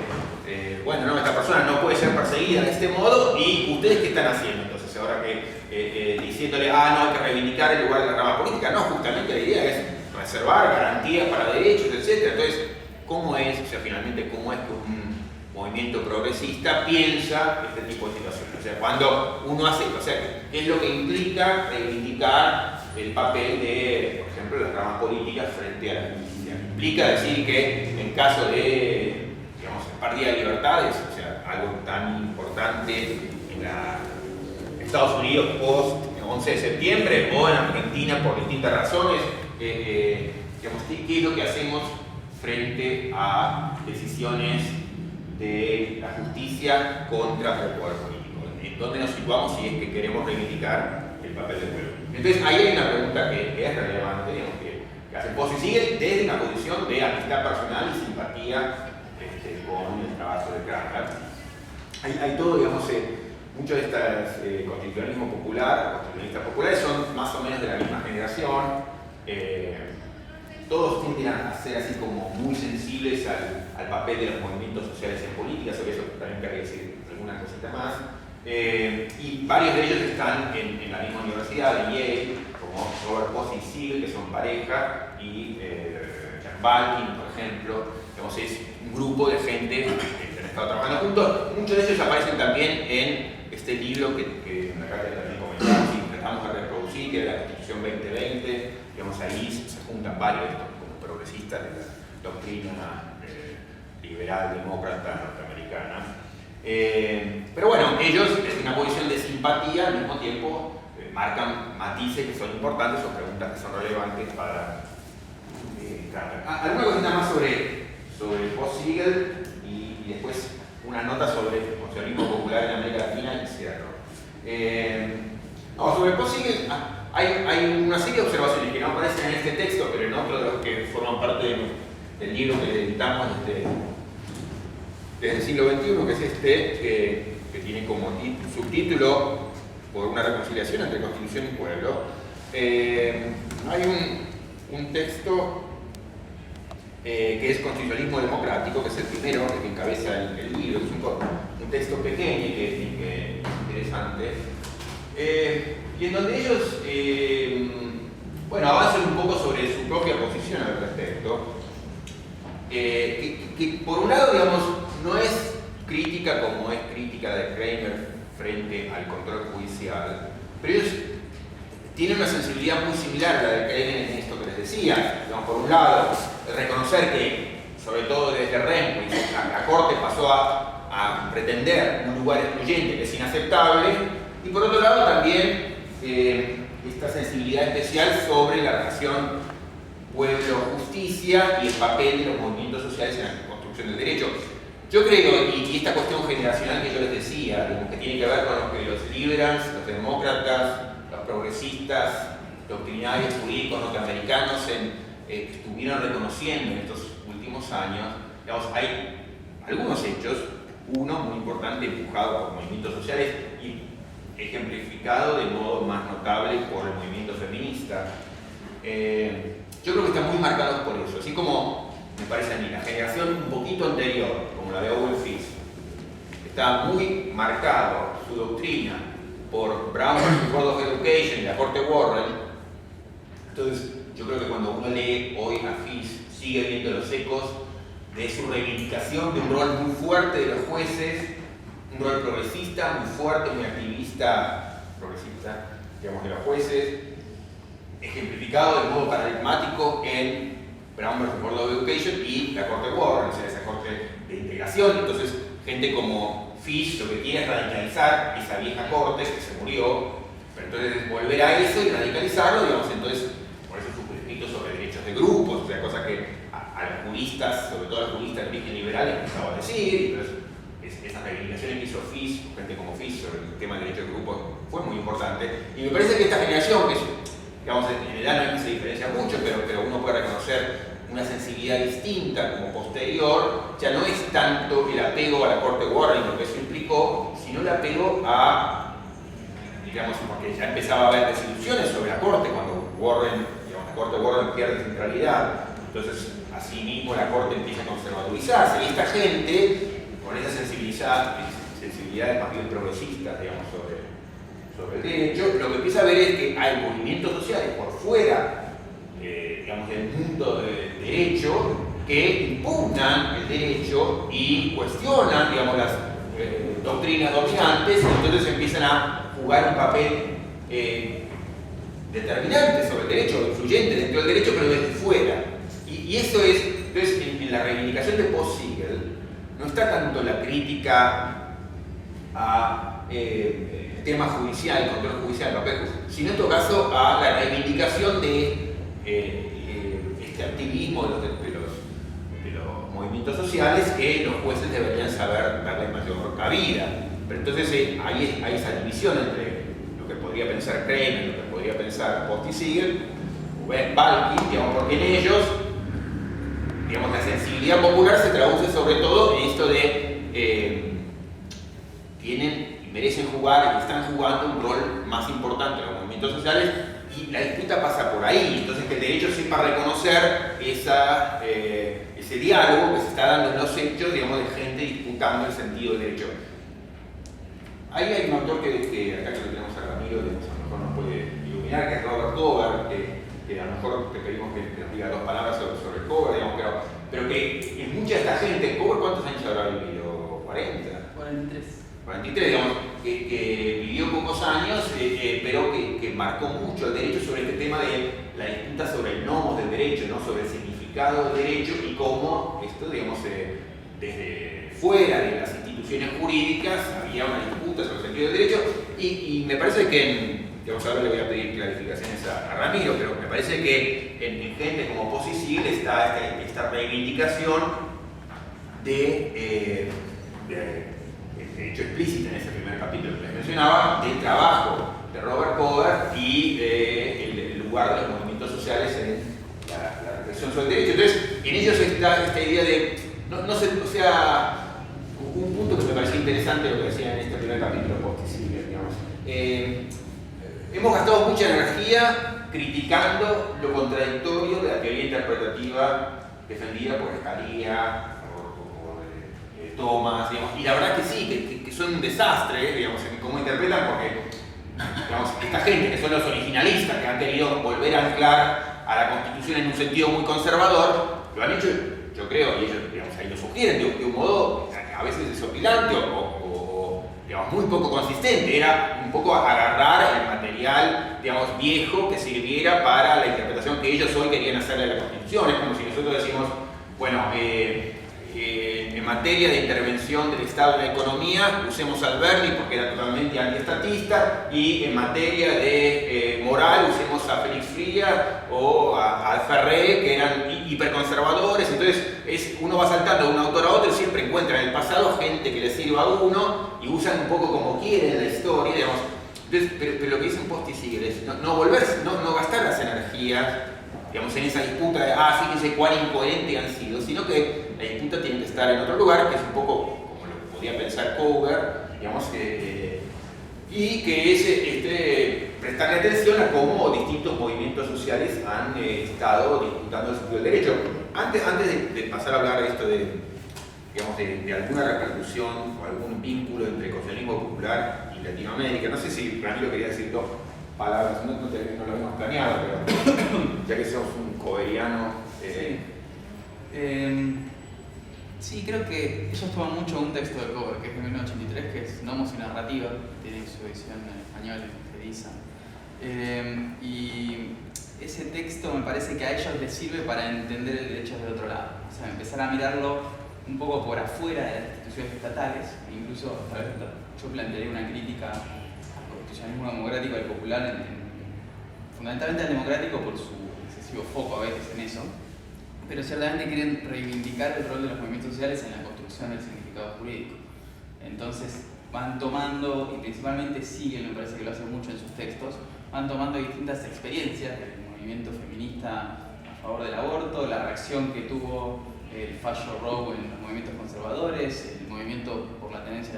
bueno, no, esta persona no puede ser perseguida de este modo, y ustedes qué están haciendo entonces ahora que diciéndole, no, hay que reivindicar el lugar de la rama política? No, justamente la idea es reservar garantías para derechos, etc. Entonces, ¿cómo es, o sea, finalmente, cómo es que un movimiento progresista piensa este tipo de situaciones? O sea, cuando uno hace, o sea, ¿qué es lo que implica reivindicar el papel de, por ejemplo, las ramas políticas frente a la justicia? Implica decir que en caso de, digamos, pérdida de libertades, o sea, algo tan importante en Estados Unidos post 11 de septiembre o en Argentina por distintas razones, digamos, ¿qué es lo que hacemos frente a decisiones de la justicia contra el poder político. ¿En dónde nos situamos si es que queremos reivindicar el papel del pueblo? Entonces, ahí hay una pregunta que es relevante, digamos, que hace Pozzi y Siegel desde una posición de amistad personal y simpatía con el trabajo de Cranach. Hay todo, digamos, muchos de estos constitucionalismo popular, constitucionalistas populares son más o menos de la misma generación. Todos tienden a ser así como muy sensibles al papel de los movimientos sociales en política, sobre eso también quería decir alguna cosita más. Y varios de ellos están en la misma universidad, en Yale, como Robert Pozzi y Siegel, que son pareja, y Jack Balkin, por ejemplo. Digamos, es un grupo de gente que han estado trabajando juntos. Muchos de ellos aparecen también en este libro que en la carta también comentamos y tratamos de reproducir, que es la Constitución 2020. Digamos, ahí se juntan varios de estos como progresistas de la doctrina liberal demócrata norteamericana. Pero bueno, ellos en una posición de simpatía al mismo tiempo marcan matices que son importantes o preguntas que son relevantes para Cranach. Alguna cosita más sobre Pozzi-Siegel y después una nota sobre el conservadurismo popular en América Latina y cierro. Sobre Pozzi-Siegel hay una serie de observaciones que no aparecen en este texto, pero en otro de los que forman parte del libro que editamos desde el siglo XXI, que es este, que tiene como subtítulo "Por una reconciliación entre Constitución y pueblo". Hay un texto que es Constitucionalismo Democrático, que es el primero que encabeza el libro. Es un texto pequeño y que es interesante. Y en donde ellos avanzan un poco sobre su propia posición al respecto. Que por un lado, digamos, no es crítica como es crítica de Kramer frente al control judicial, pero ellos tienen una sensibilidad muy similar a la de Kramer en esto que les decía. Digamos, por un lado, reconocer que, sobre todo desde Rehnquist, la Corte pasó a pretender un lugar excluyente que es inaceptable, y por otro lado también esta sensibilidad especial sobre la relación pueblo-justicia y el papel de los movimientos sociales en la construcción del derecho. Yo creo, y esta cuestión generacional que yo les decía, digamos, que tiene que ver con lo que los liberals, los demócratas, los progresistas, doctrinarios jurídicos norteamericanos estuvieron reconociendo en estos últimos años. Digamos, hay algunos hechos, uno muy importante empujado por movimientos sociales y ejemplificado de modo más notable por el movimiento feminista. Yo creo que están muy marcados por eso, así como me parece a mí la generación un poquito anterior, como la de Owen Fisk, está muy marcado su doctrina por Brown vs. Board of Education y la Corte Warren. Entonces yo creo que cuando uno lee hoy a Fisk sigue viendo los ecos de su reivindicación de un rol muy fuerte de los jueces, un rol progresista muy fuerte, muy activista progresista, digamos, de los jueces, ejemplificado de modo paradigmático en Brown vs. Board of Education y la Corte Warren, o sea, esa corte de integración. Entonces, gente como Fish lo que quiere es radicalizar esa vieja corte que se murió, pero entonces volver a eso y radicalizarlo, digamos, entonces, por eso sus escritos sobre derechos de grupos, o sea, cosa que a los juristas, sobre todo a los juristas de origen liberal, les gustaba decir, y entonces esas reivindicaciones que hizo Fish, gente como Fish, sobre el tema de derechos de grupos, fue muy importante. Y me parece que esta generación, que es, digamos, en edad no es que se diferencia mucho, pero uno puede reconocer una sensibilidad distinta como posterior, ya no es tanto el apego a la Corte Warren y lo que eso implicó, sino el apego a, digamos, porque ya empezaba a haber desilusiones sobre la Corte cuando Warren, digamos, la Corte Warren pierde centralidad. Entonces, así mismo la Corte empieza a conservaturizarse y esta gente, con esas sensibilidades más bien progresistas, digamos, sobre el derecho, lo que empieza a ver es que hay movimientos sociales por fuera, digamos, del mundo del derecho, que impugnan el derecho y cuestionan, digamos, las doctrinas dominantes, y entonces empiezan a jugar un papel determinante sobre el derecho, influyente dentro del derecho, pero desde fuera. Y eso es, entonces, en la reivindicación de Pozzi-Siegel no está tanto la crítica a el tema judicial, el control judicial, el papel judicial, sino en todo caso a la reivindicación de este activismo de los movimientos movimientos sociales que los jueces deberían saber darle mayor cabida. Pero entonces hay esa división entre lo que podría pensar Kremer, lo que podría pensar Post y Siegel, Balkin, digamos, porque en ellos, digamos, la sensibilidad popular se traduce sobre todo en esto de tienen y merecen jugar y están jugando un rol más importante en los movimientos sociales, y la disputa pasa por ahí. Entonces que el derecho sepa reconocer ese diálogo que se está dando en los hechos, digamos, de gente disputando el sentido del derecho. Ahí hay un autor que acá que lo tenemos a Ramiro, digamos, a lo mejor nos puede iluminar, que es Robert Cover, que a lo mejor te pedimos que nos diga dos palabras sobre Cover, digamos, pero que en mucha de esta gente, Cover, ¿cuántos años habrá vivido? ¿40? 43, digamos, que vivió pocos años, pero que marcó mucho el derecho sobre este tema de la disputa sobre el nomos del derecho, ¿no? Sobre el significado del derecho y cómo esto, digamos, desde fuera de las instituciones jurídicas había una disputa sobre el sentido del derecho, y me parece que, digamos, ahora le voy a pedir clarificaciones a Ramiro, pero me parece que en gente como Post y Siegel está esta reivindicación de hecho explícita en ese primer capítulo que les mencionaba, del trabajo de Robert Cover y el lugar de los movimientos sociales en la reflexión sobre el derecho. Entonces, en ellos está esta idea de, o sea, un punto que me pareció interesante lo que decía en este primer capítulo Post y Siegel, digamos. Hemos gastado mucha energía criticando lo contradictorio de la teoría interpretativa defendida por Scalia, Thomas, digamos, y la verdad que sí, que son un desastre, digamos, en cómo interpretan, porque, digamos, esta gente que son los originalistas, que han querido volver a anclar a la Constitución en un sentido muy conservador, lo han hecho, yo creo, y ellos, digamos, ahí lo sugieren de un modo a veces desopilante o digamos, muy poco consistente. Era un poco agarrar el material, digamos, viejo que sirviera para la interpretación que ellos hoy querían hacerle a la Constitución. Es como si nosotros decimos, bueno, en materia de intervención del Estado en la economía, usemos a Alberti porque era totalmente antiestatista, y en materia de moral usemos a Félix Fría o a Ferré, que eran hiperconservadores. Entonces uno va saltando de un autor a otro y siempre encuentra en el pasado gente que le sirva a uno y usan un poco como quieren la historia, digamos. Entonces, pero lo que dicen Post y Siegel es no gastar las energías, digamos, en esa disputa de, fíjense cuán incoherente han sido, sino que la disputa tiene que estar en otro lugar, que es un poco como lo podía pensar Cover, digamos, y que es prestarle atención a cómo distintos movimientos sociales han estado disputando el sentido del derecho. Antes de pasar a hablar de esto digamos, de alguna repercusión o algún vínculo entre el constitucionalismo popular y Latinoamérica, no sé si Ramiro quería decir dos palabras, no lo habíamos planeado, pero ya que somos un coveriano. Sí, creo que ellos toman mucho un texto de Cover, que es de 1983, que es Nomos y Narrativa, tiene su edición en español, Ediza. Y ese texto me parece que a ellos les sirve para entender el derecho del otro lado. O sea, empezar a mirarlo un poco por afuera de las instituciones estatales, incluso tal vez yo plantearía una crítica al constitucionalismo democrático y popular, fundamentalmente al democrático por su excesivo foco a veces en eso, pero ciertamente quieren reivindicar el rol de los movimientos sociales en la construcción del significado jurídico. Entonces van tomando, y principalmente Siegel me parece que lo hace mucho en sus textos, van tomando distintas experiencias del movimiento feminista a favor del aborto, la reacción que tuvo el fallo Roe en los movimientos conservadores, el movimiento por la tenencia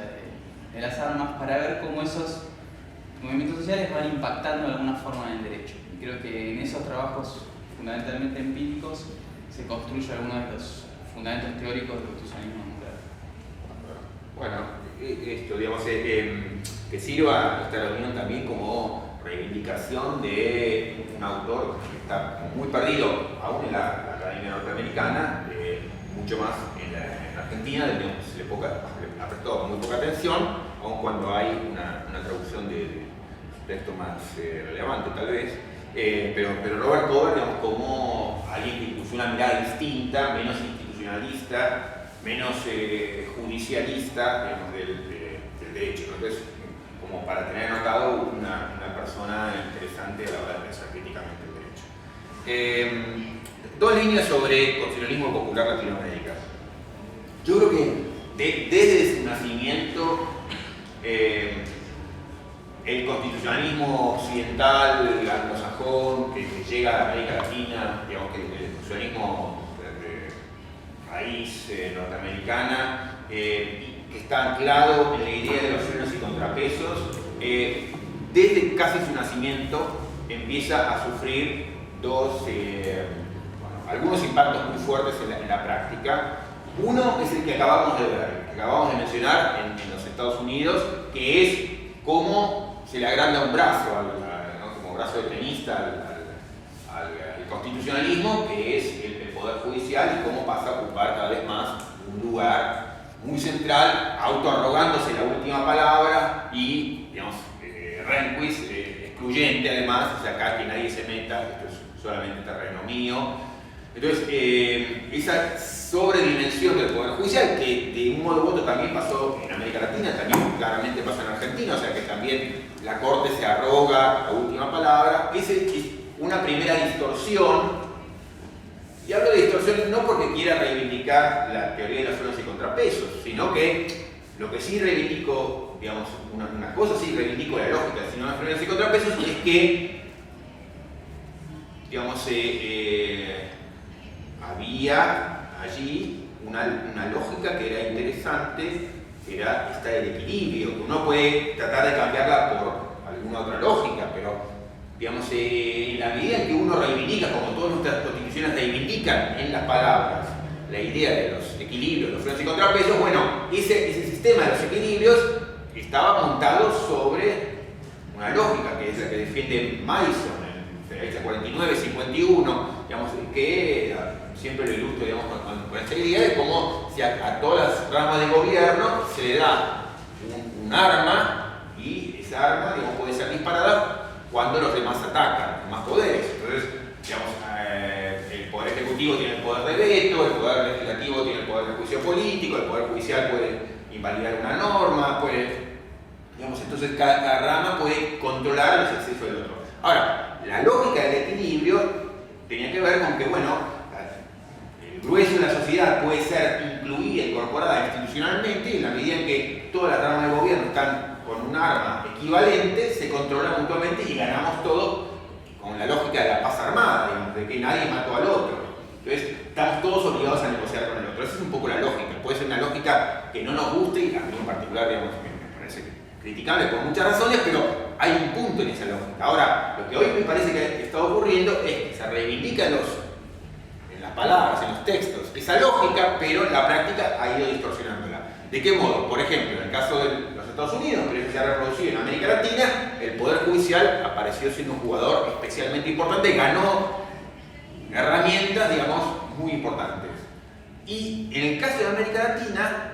de las armas, para ver cómo esos movimientos sociales van impactando de alguna forma en el derecho. Y creo que en esos trabajos fundamentalmente empíricos se construye algunos de los fundamentos teóricos del constitucionalismo democrático. Bueno, esto, digamos, que sirva esta reunión también como reivindicación de un autor que está muy perdido, aún en la Academia Norteamericana, mucho más en la Argentina, donde se le ha prestado muy poca atención, aun cuando hay una traducción de texto más relevante tal vez. Pero Robert Cover, digamos, como alguien que puso una mirada distinta, menos institucionalista, menos judicialista, digamos, del derecho, ¿no? Entonces, como para tener anotado una persona interesante a la hora de pensar críticamente el derecho. Dos líneas sobre constitucionalismo popular Latinoamérica. Yo creo que desde su nacimiento, el constitucionalismo occidental, el anglosajón, que llega a América Latina, digamos que el constitucionalismo de raíz norteamericana, que está anclado en la idea de los frenos y contrapesos, desde casi su nacimiento empieza a sufrir algunos impactos muy fuertes en la práctica. Uno es el que acabamos de ver, que acabamos de mencionar en los Estados Unidos, que es cómo se le agranda un brazo, ¿no? Como brazo de tenista al constitucionalismo, que es el Poder Judicial, y cómo pasa a ocupar cada vez más un lugar muy central, autoarrogándose la última palabra y, digamos, renquis, excluyente además, o sea, acá que nadie se meta, esto es solamente terreno mío. Entonces, esa sobredimensión del Poder Judicial, que de un modo u otro también pasó en América Latina, también claramente pasó en Argentina, o sea que también la Corte se arroga la última palabra, es una primera distorsión. Y hablo de distorsión no porque quiera reivindicar la teoría de los frenos y contrapesos, sino que lo que sí reivindico, digamos, una cosa sí reivindico la lógica del sistema de frenos y contrapesos, es que, digamos, había allí una lógica que era interesante, que era esta del equilibrio, que uno puede tratar de cambiarla por alguna otra lógica, pero digamos, en la medida en que uno reivindica, como todas nuestras constituciones reivindican en las palabras, la idea de los equilibrios, los frenos y contrapesos, bueno, ese sistema de los equilibrios estaba montado sobre una lógica que es la que defiende Madison en 49-51, digamos, que siempre lo ilustro, digamos, con esta idea de cómo si a todas las ramas de gobierno se le da un arma, y esa arma, digamos, puede ser disparada cuando los demás atacan, los demás poderes. Entonces, digamos, el Poder Ejecutivo tiene el poder de veto, el Poder Legislativo tiene el poder de juicio político, el Poder Judicial puede invalidar una norma, digamos, entonces cada rama puede controlar los excesos del otro. Ahora, la lógica del equilibrio tenía que ver con que, bueno, el grueso de la sociedad puede ser incluida, incorporada institucionalmente, y en la medida en que todas las ramas del gobierno están con un arma equivalente, se controla mutuamente y ganamos todo con la lógica de la paz armada, digamos, de que nadie mató al otro. Entonces, estamos todos obligados a negociar con el otro. Esa es un poco la lógica. Puede ser una lógica que no nos guste, y a mí en particular, digamos, me parece criticable por muchas razones, pero hay un punto en esa lógica. Ahora, lo que hoy me parece que está ocurriendo es que se reivindica en las palabras, en los textos, esa lógica, pero en la práctica ha ido distorsionándola. ¿De qué modo? Por ejemplo, en el caso de los Estados Unidos, pero eso se ha reproducido en América Latina, el Poder Judicial apareció siendo un jugador especialmente importante, ganó herramientas, digamos, muy importantes. Y en el caso de América Latina,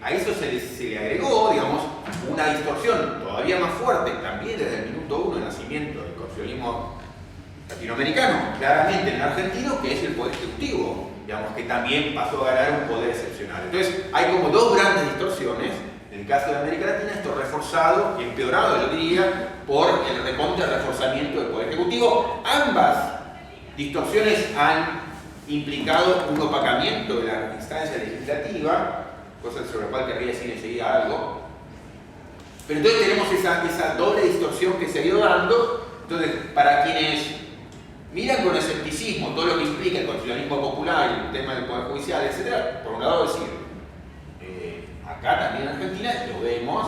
a eso se le agregó, digamos, una distorsión todavía más fuerte, también desde el minuto uno del nacimiento del constitucionalismo latinoamericano, claramente en el argentino, que es el Poder Ejecutivo, digamos, que también pasó a ganar un poder excepcional. Entonces, hay como dos grandes distorsiones. En el caso de América Latina, esto reforzado y empeorado, yo diría, por el reforzamiento del Poder Ejecutivo. Ambas distorsiones han implicado un opacamiento de la instancia legislativa, cosa sobre la cual querría decir enseguida algo. Pero entonces tenemos esa doble distorsión que se ha ido dando. Entonces, para quienes miran con escepticismo todo lo que implica el constitucionalismo popular, el tema del Poder Judicial, etc., por un lado decir, acá también en Argentina lo vemos,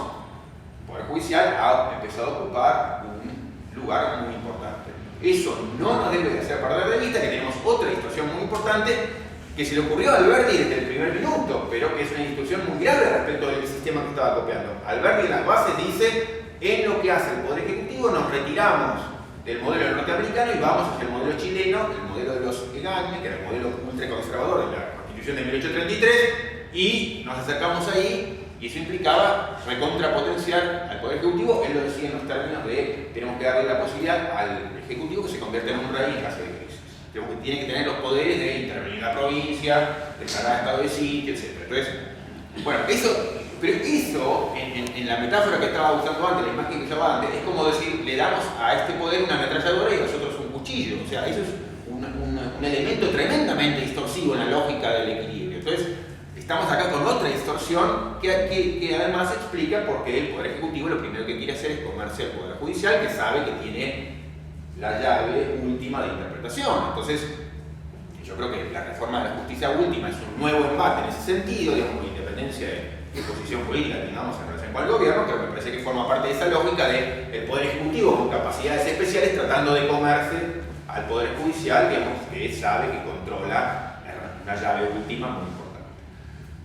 el Poder Judicial ha empezado a ocupar un lugar muy importante. Eso no nos debe de hacer perder de vista que tenemos otra distorsión muy importante que se le ocurrió a Alberti desde el primer minuto, pero que es una distorsión muy grave respecto del sistema que estaba copiando. Alberti en las bases dice, en lo que hace el Poder Ejecutivo nos retiramos del modelo norteamericano y vamos hacia el modelo chileno, el modelo de los Egaña, que era el modelo ultraconservador de la Constitución de 1833, y nos acercamos ahí, y eso implicaba recontrapotenciar al Poder Ejecutivo. Él lo decía en los términos de tenemos que darle la posibilidad al Ejecutivo que se convierta en un rey en caso de crisis. Tiene que tener los poderes de intervenir en la provincia, declarar estado de sitio, etc. Entonces, bueno, pero eso, en la metáfora que estaba usando antes, la imagen que usaba antes, es como decir, le damos a este poder una ametralladora y a nosotros un cuchillo. O sea, eso es un elemento tremendamente distorsivo en la lógica del equilibrio. Entonces, estamos acá con otra distorsión que además explica por qué el Poder Ejecutivo lo primero que quiere hacer es comerse al Poder Judicial, que sabe que tiene la llave última de interpretación. Entonces, yo creo que la reforma de la justicia última es un nuevo embate en ese sentido, digamos, con independencia de posición política que tengamos en relación con el gobierno, pero me parece que forma parte de esa lógica de el Poder Ejecutivo con capacidades especiales tratando de comerse al Poder Judicial, digamos, que sabe que controla una llave última muy importante.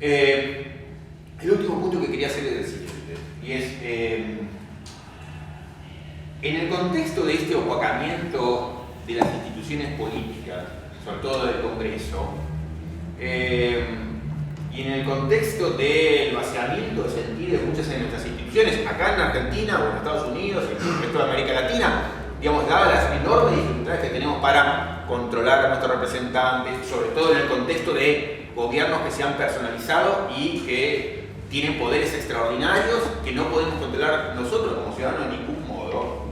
El último punto que quería hacer es el siguiente, y es, en el contexto de este opacamiento de las instituciones políticas, sobre todo del Congreso, y en el contexto del vaciamiento de sentido de muchas de nuestras instituciones, acá en Argentina o en Estados Unidos y en el resto de América Latina, digamos, dadas las enormes dificultades que tenemos para controlar a nuestros representantes, sobre todo en el contexto de gobiernos que se han personalizado y que tienen poderes extraordinarios que no podemos controlar nosotros como ciudadanos de ningún modo,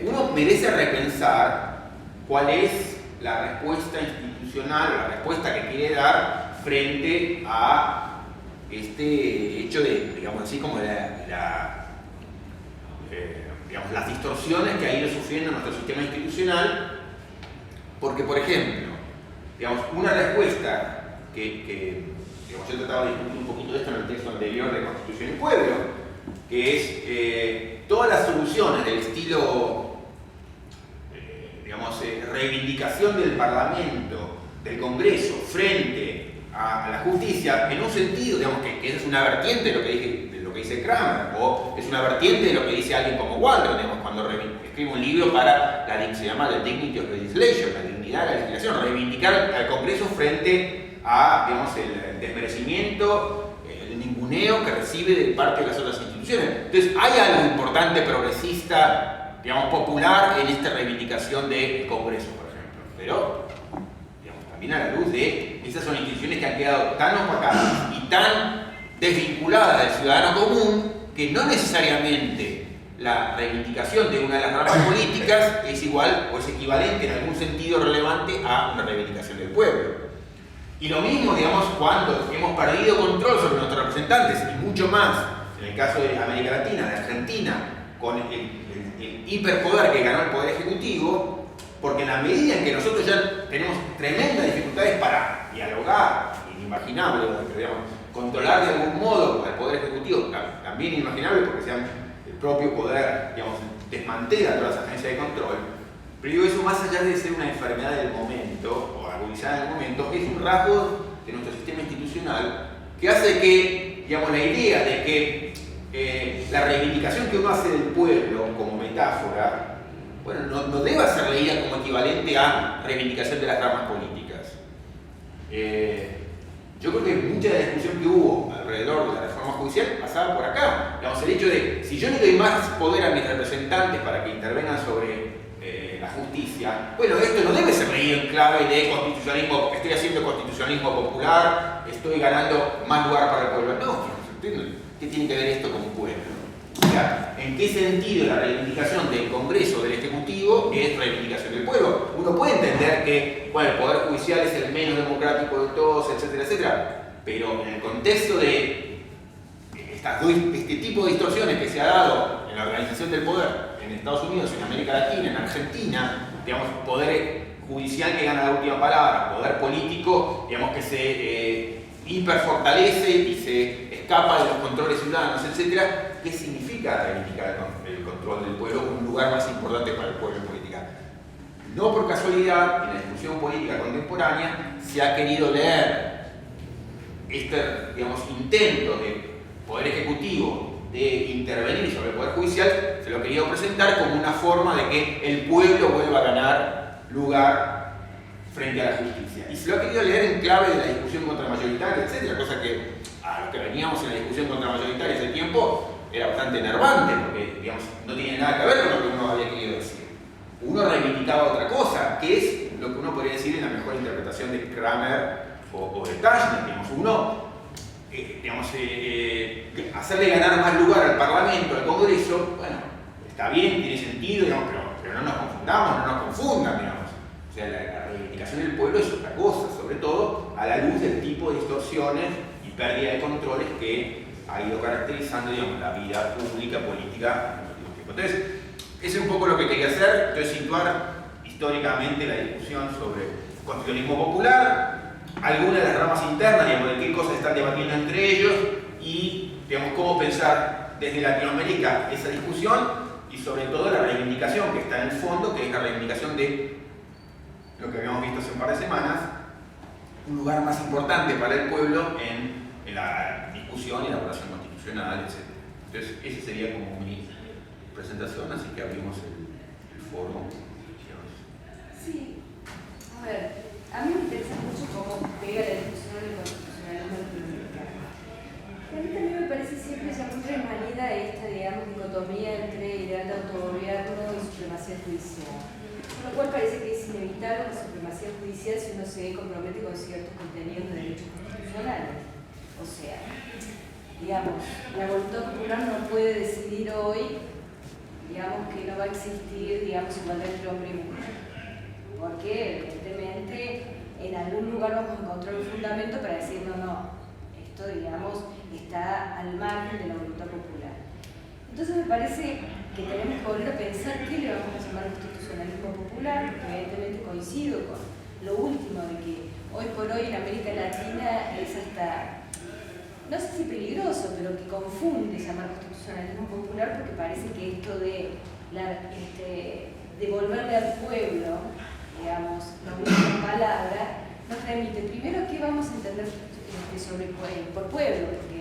uno merece repensar cuál es la respuesta institucional o la respuesta que quiere dar frente a este hecho de, digamos así, como digamos, las distorsiones que ha ido sufriendo nuestro sistema institucional, porque, por ejemplo, digamos, una respuesta que digamos, yo trataba de discutir un poquito de esto en el texto anterior de Constitución y Pueblo, que es todas las soluciones del estilo, digamos, reivindicación del Parlamento, del Congreso, frente a la justicia, en un sentido, digamos, que esa es una vertiente de lo que dice Kramer, o es una vertiente de lo que dice alguien como Waldron, digamos, cuando escribe un libro para se llama The Dignity of Legislation, la dignidad de la legislación, reivindicar al Congreso frente a, digamos, el desmerecimiento, el ninguneo que recibe de parte de las otras instituciones. Entonces, hay algo importante, progresista, digamos, popular en esta reivindicación del Congreso, por ejemplo. Pero, digamos, también a la luz de esas son instituciones que han quedado tan opacadas y tan desvinculadas del ciudadano común que no necesariamente la reivindicación de una de las ramas políticas es igual o es equivalente en algún sentido relevante a una reivindicación del pueblo. Y lo mismo, digamos, cuando hemos perdido control sobre nuestros representantes, y mucho más en el caso de América Latina, de Argentina, con el hiperpoder que ganó el Poder Ejecutivo, porque en la medida en que nosotros ya tenemos tremendas dificultades para dialogar, inimaginable, pero digamos, controlar de algún modo al Poder Ejecutivo, también inimaginable porque el propio poder, digamos, desmantela todas las agencias de control, pero digo, eso más allá de ser una enfermedad del momento, o agudizada en el momento, es un rasgo de nuestro sistema institucional que hace que, digamos, la idea de que la reivindicación que uno hace del pueblo como metáfora, bueno, no deba ser leída como equivalente a reivindicación de las ramas políticas. Yo creo que mucha de la discusión que hubo alrededor de la reforma judicial pasaba por acá. Digamos, el hecho de, si yo le doy más poder a mis representantes para que intervengan sobre la justicia, bueno, esto no debe ser leído en clave de constitucionalismo, porque estoy haciendo constitucionalismo popular, estoy ganando más lugar para el pueblo. No, ¿qué tiene que ver esto con un pueblo? O sea, ¿en qué sentido la reivindicación del Congreso, del Ejecutivo, es reivindicación del pueblo? Uno puede entender que, bueno, el Poder Judicial es el menos democrático de todos, etcétera, etcétera, pero en el contexto de este tipo de distorsiones que se ha dado en la organización del poder en Estados Unidos, en América Latina, en Argentina, digamos, poder judicial que gana la última palabra, poder político, digamos, que se hiperfortalece y se escapa de los controles ciudadanos, etcétera. ¿Qué significa reivindicar el control del pueblo como un lugar más importante para el pueblo en política? No por casualidad, en la discusión política contemporánea se ha querido leer este, digamos, intento de Poder Ejecutivo de intervenir sobre el Poder Judicial, se lo ha querido presentar como una forma de que el pueblo vuelva a ganar lugar frente a la justicia. Y se lo ha querido leer en clave de la discusión contramayoritaria, etcétera, cosa que a los que veníamos en la discusión contramayoritaria hace tiempo era bastante enervante, porque, digamos, no tiene nada que ver con lo que uno había querido decir. Uno reivindicaba otra cosa, que es lo que uno podría decir en la mejor interpretación de Kramer o de Tashner. Digamos, uno, digamos, hacerle ganar más lugar al Parlamento, al Congreso, bueno, está bien, tiene sentido, digamos, pero no nos confundamos, no nos confundan, digamos. O sea, la reivindicación del pueblo es otra cosa, sobre todo a la luz del tipo de distorsiones y pérdida de controles que ha ido caracterizando, digamos, la vida pública, política en los últimos tiempos. Entonces, ese es un poco lo que quería hacer, entonces situar históricamente la discusión sobre constitucionalismo popular, algunas de las ramas internas, digamos, de qué cosas están debatiendo entre ellos y, digamos, cómo pensar desde Latinoamérica esa discusión y sobre todo la reivindicación que está en el fondo, que es la reivindicación de lo que habíamos visto hace un par de semanas, un lugar más importante para el pueblo en la discusión y elaboración constitucional, etc. Entonces, esa sería como mi presentación, así que abrimos el foro. Sí, a ver, a mí me interesa mucho cómo pega la discusión del constitucionalismo latinoamericano. A mí también me parece siempre ya muy remanida esta, digamos, dicotomía entre ideal de autogobierno y supremacía judicial. Con lo cual parece que es inevitable la supremacía judicial si uno se compromete con ciertos contenidos de derechos constitucionales. O sea, digamos, la voluntad popular no puede decidir hoy, digamos, que no va a existir, digamos, igualdad entre hombre y mujer. Porque, evidentemente, en algún lugar vamos a encontrar un fundamento para decir, no, esto, digamos, está al margen de la voluntad popular. Entonces me parece que tenemos que volver a pensar qué le vamos a llamar constitucionalismo popular, porque evidentemente coincido con lo último de que hoy por hoy en América Latina es hasta, no sé si peligroso, pero que confunde llamar constitucionalismo popular, porque parece que esto de devolverle al pueblo, digamos, la última palabra, nos remite primero qué vamos a entender por pueblo, porque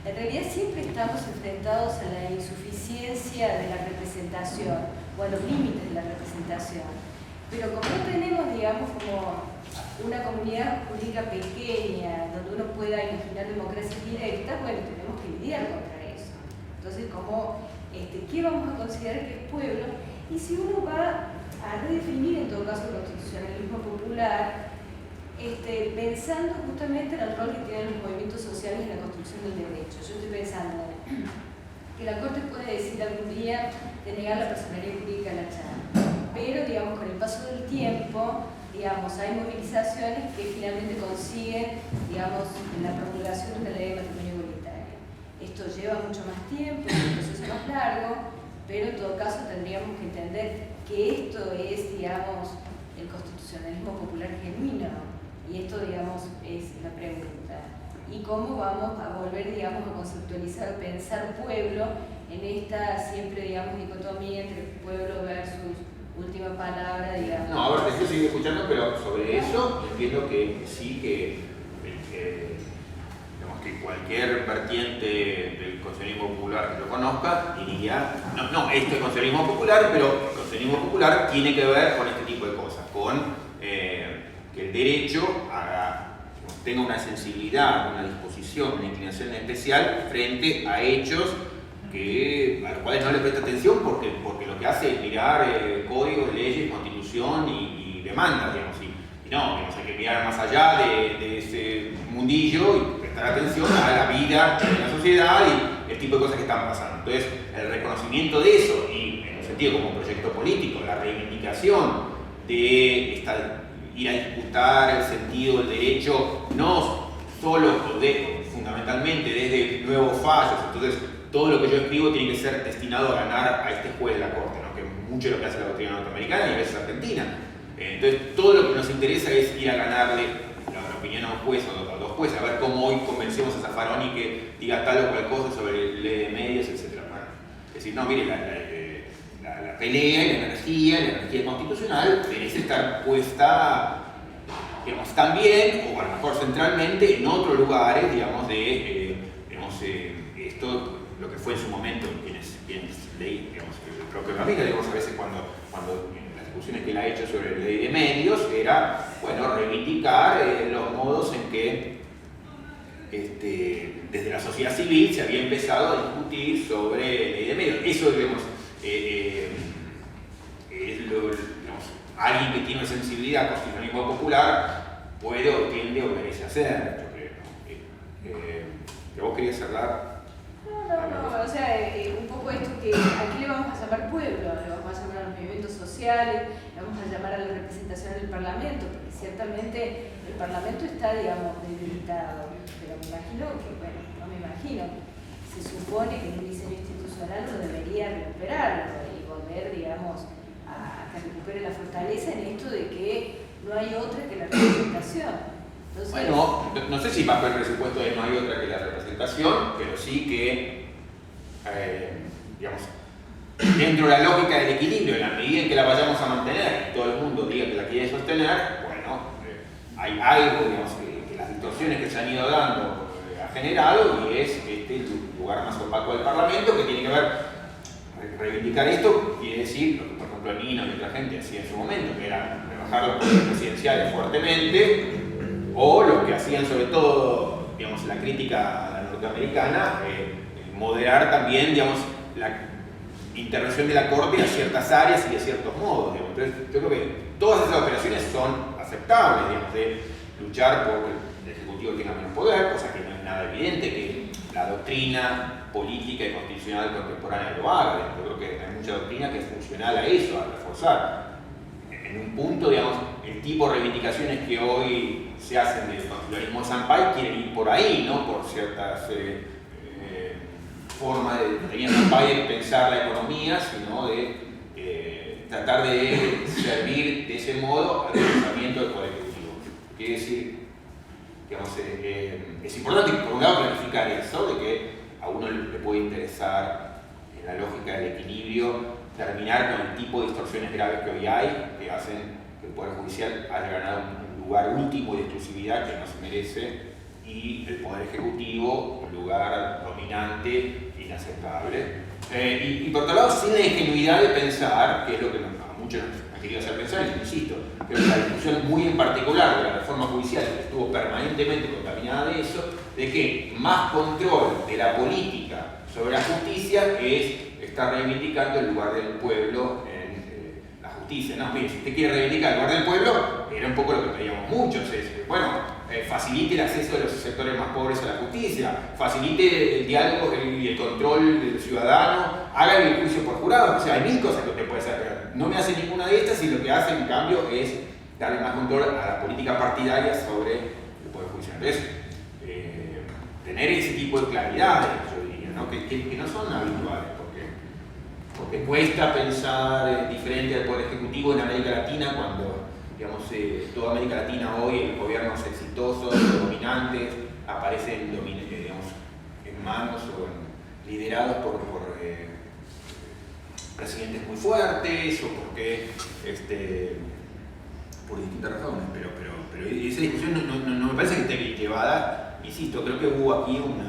en realidad siempre estamos enfrentados a la insuficiencia de la representación o a los límites de la representación. Pero como no tenemos, digamos, como una comunidad jurídica pequeña donde uno pueda imaginar democracia directa, bueno, tenemos que lidiar contra eso. Entonces, ¿qué vamos a considerar que es pueblo? Y si uno va a redefinir en todo caso el constitucionalismo popular, pensando justamente en el rol que tienen los movimientos sociales en la construcción del derecho. Yo estoy pensando que la Corte puede decir algún día denegar la personalidad jurídica a la chana, pero, digamos, con el paso del tiempo, digamos, hay movilizaciones que finalmente consiguen, digamos, la promulgación de una ley de matrimonio igualitario. Esto lleva mucho más tiempo, es un proceso más largo, pero en todo caso tendríamos que entender que esto es, digamos, el constitucionalismo popular genuino. Y esto, digamos, es la pregunta. ¿Y cómo vamos a volver, digamos, a conceptualizar, pensar pueblo en esta siempre, digamos, dicotomía entre pueblo versus última palabra, digamos? No, a ver, yo sigo escuchando, pero sobre eso entiendo que sí digamos que cualquier vertiente del constitucionalismo popular que lo conozca diría, no, esto es constitucionalismo popular, pero el constitucionalismo popular tiene que ver con este tipo de cosas, con que el derecho tenga una sensibilidad, una disposición, una inclinación especial frente a hechos a los cuales no le presta atención porque lo que hace es mirar códigos, leyes, constitución y demandas, digamos, y no, digamos, hay que mirar más allá de ese mundillo y prestar atención a la vida de la sociedad y el tipo de cosas que están pasando. Entonces, el reconocimiento de eso y, en un sentido como político, la reivindicación de ir a disputar el sentido del derecho, no solo fundamentalmente desde nuevos fallos. Entonces, todo lo que yo escribo tiene que ser destinado a ganar a este juez de la Corte, ¿no? Que es mucho lo que hace la doctrina norteamericana y a veces argentina. Entonces, todo lo que nos interesa es ir a ganarle la opinión a un juez o a dos jueces, a ver cómo hoy convencemos a Zaffaroni que diga tal o cual cosa sobre ley de medios, etc. Bueno, es decir, no, mire, la pelea y la energía constitucional merece estar puesta, digamos, también, o a lo mejor centralmente, en otros lugares, digamos, esto, lo que fue en su momento, quienes leí, digamos, el propio Ramírez, digamos, a veces cuando en las discusiones que él ha hecho sobre la ley de medios, era, bueno, reivindicar los modos en que desde la sociedad civil se había empezado a discutir sobre ley de medios. Eso, digamos, digamos, alguien que tiene una sensibilidad constitucionalismo popular puede o tiende o merece hacer, yo creo. ¿Pero vos querías hablar? No, o sea, un poco esto que aquí le vamos a llamar pueblo, le vamos a a llamar a los movimientos sociales, vamos a llamar a la representación del Parlamento, porque ciertamente el Parlamento está, digamos, debilitado, pero me imagino que, bueno, no me imagino, se supone que en un diseño institucional uno debería recuperarlo y volver, digamos, a que recupere la fortaleza en esto de que no hay otra que la representación. Entonces, bueno, no sé si bajo el presupuesto de no hay otra que la representación, pero sí que, digamos, dentro de la lógica del equilibrio, en la medida en que la vayamos a mantener y todo el mundo diga que la quiere sostener, bueno, hay algo, digamos, que las distorsiones que se han ido dando ha generado, y es el lugar más opaco del Parlamento, que tiene que ver, reivindicar esto quiere decir, lo que por ejemplo Nino y otra gente hacía en su momento, que era rebajar los poderes presidenciales fuertemente, o los que hacían sobre todo, digamos, la crítica a la norteamericana, moderar también, digamos, la intervención de la Corte a ciertas áreas y de ciertos modos. Digamos. Entonces, yo creo que todas esas operaciones son aceptables, digamos, de luchar por que el Ejecutivo tenga menos poder, cosa que no es nada evidente que la doctrina política y constitucional contemporánea lo haga. Digamos. Yo creo que hay mucha doctrina que es funcional a eso, a reforzar. En un punto, digamos, el tipo de reivindicaciones que hoy se hacen del constitucionalismo Sampaio quieren ir por ahí, ¿no? Por ciertas formas de tenía Sampaio de pensar la economía, sino de tratar de servir de ese modo al pensamiento del Poder Ejecutivo. Quiere decir, digamos, es importante, por un lado, clarificar eso, de que a uno le puede interesar, en la lógica del equilibrio, terminar con el tipo de distorsiones graves que hoy hay, que hacen que el Poder Judicial haya ganado un lugar último de exclusividad que no se merece, y el Poder Ejecutivo un lugar dominante, inaceptable. Y por otro lado, sin la ingenuidad de pensar, que es lo que a muchos nos han querido hacer pensar, y insisto, creo que la discusión muy en particular de la reforma judicial estuvo permanentemente contaminada de eso, de que más control de la política sobre la justicia es estar reivindicando el lugar del pueblo en la justicia. No, mire, si usted quiere reivindicar el lugar del pueblo, era un poco lo que pedíamos muchos, es, bueno, facilite el acceso de los sectores más pobres a la justicia, facilite el diálogo y el control del ciudadano, haga el juicio por jurado. O sea, hay mil cosas que usted puede hacer. No me hace ninguna de estas, y lo que hace, en cambio, es darle más control a la política partidaria sobre el Poder Judicial. Entonces, tener ese tipo de claridades, yo diría, ¿no? Que no son habituales, porque cuesta pensar diferente al Poder Ejecutivo en América Latina cuando, digamos, toda América Latina hoy, los gobiernos exitosos, dominantes, aparecen digamos, en manos o liderados por presidentes muy fuertes, o porque, por distintas razones, pero esa discusión no me parece que esté bien llevada. Insisto, creo que hubo aquí un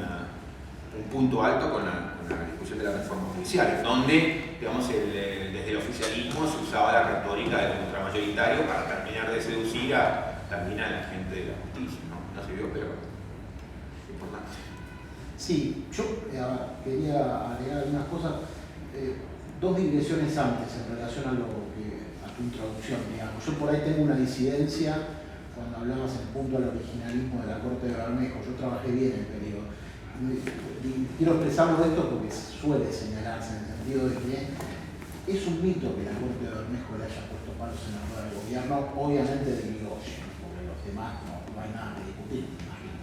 punto alto con la discusión de la reforma judicial, donde, digamos, desde el oficialismo se usaba la retórica del ultramayoritario para terminar de seducir también a la gente de la justicia. No sirvió, pero es importante. Sí, yo quería agregar algunas cosas, dos digresiones antes en relación a tu introducción, digamos. Yo por ahí tengo una disidencia cuando hablabas en el punto del originalismo de la Corte de Bermejo. Yo trabajé bien el periodo. Quiero expresarlo de esto porque suele señalarse en el sentido de que es un mito que la Corte de Bermejo le haya puesto palos en la rueda del gobierno, obviamente de Irigoyen, porque los demás no hay nada que discutir, me imagino.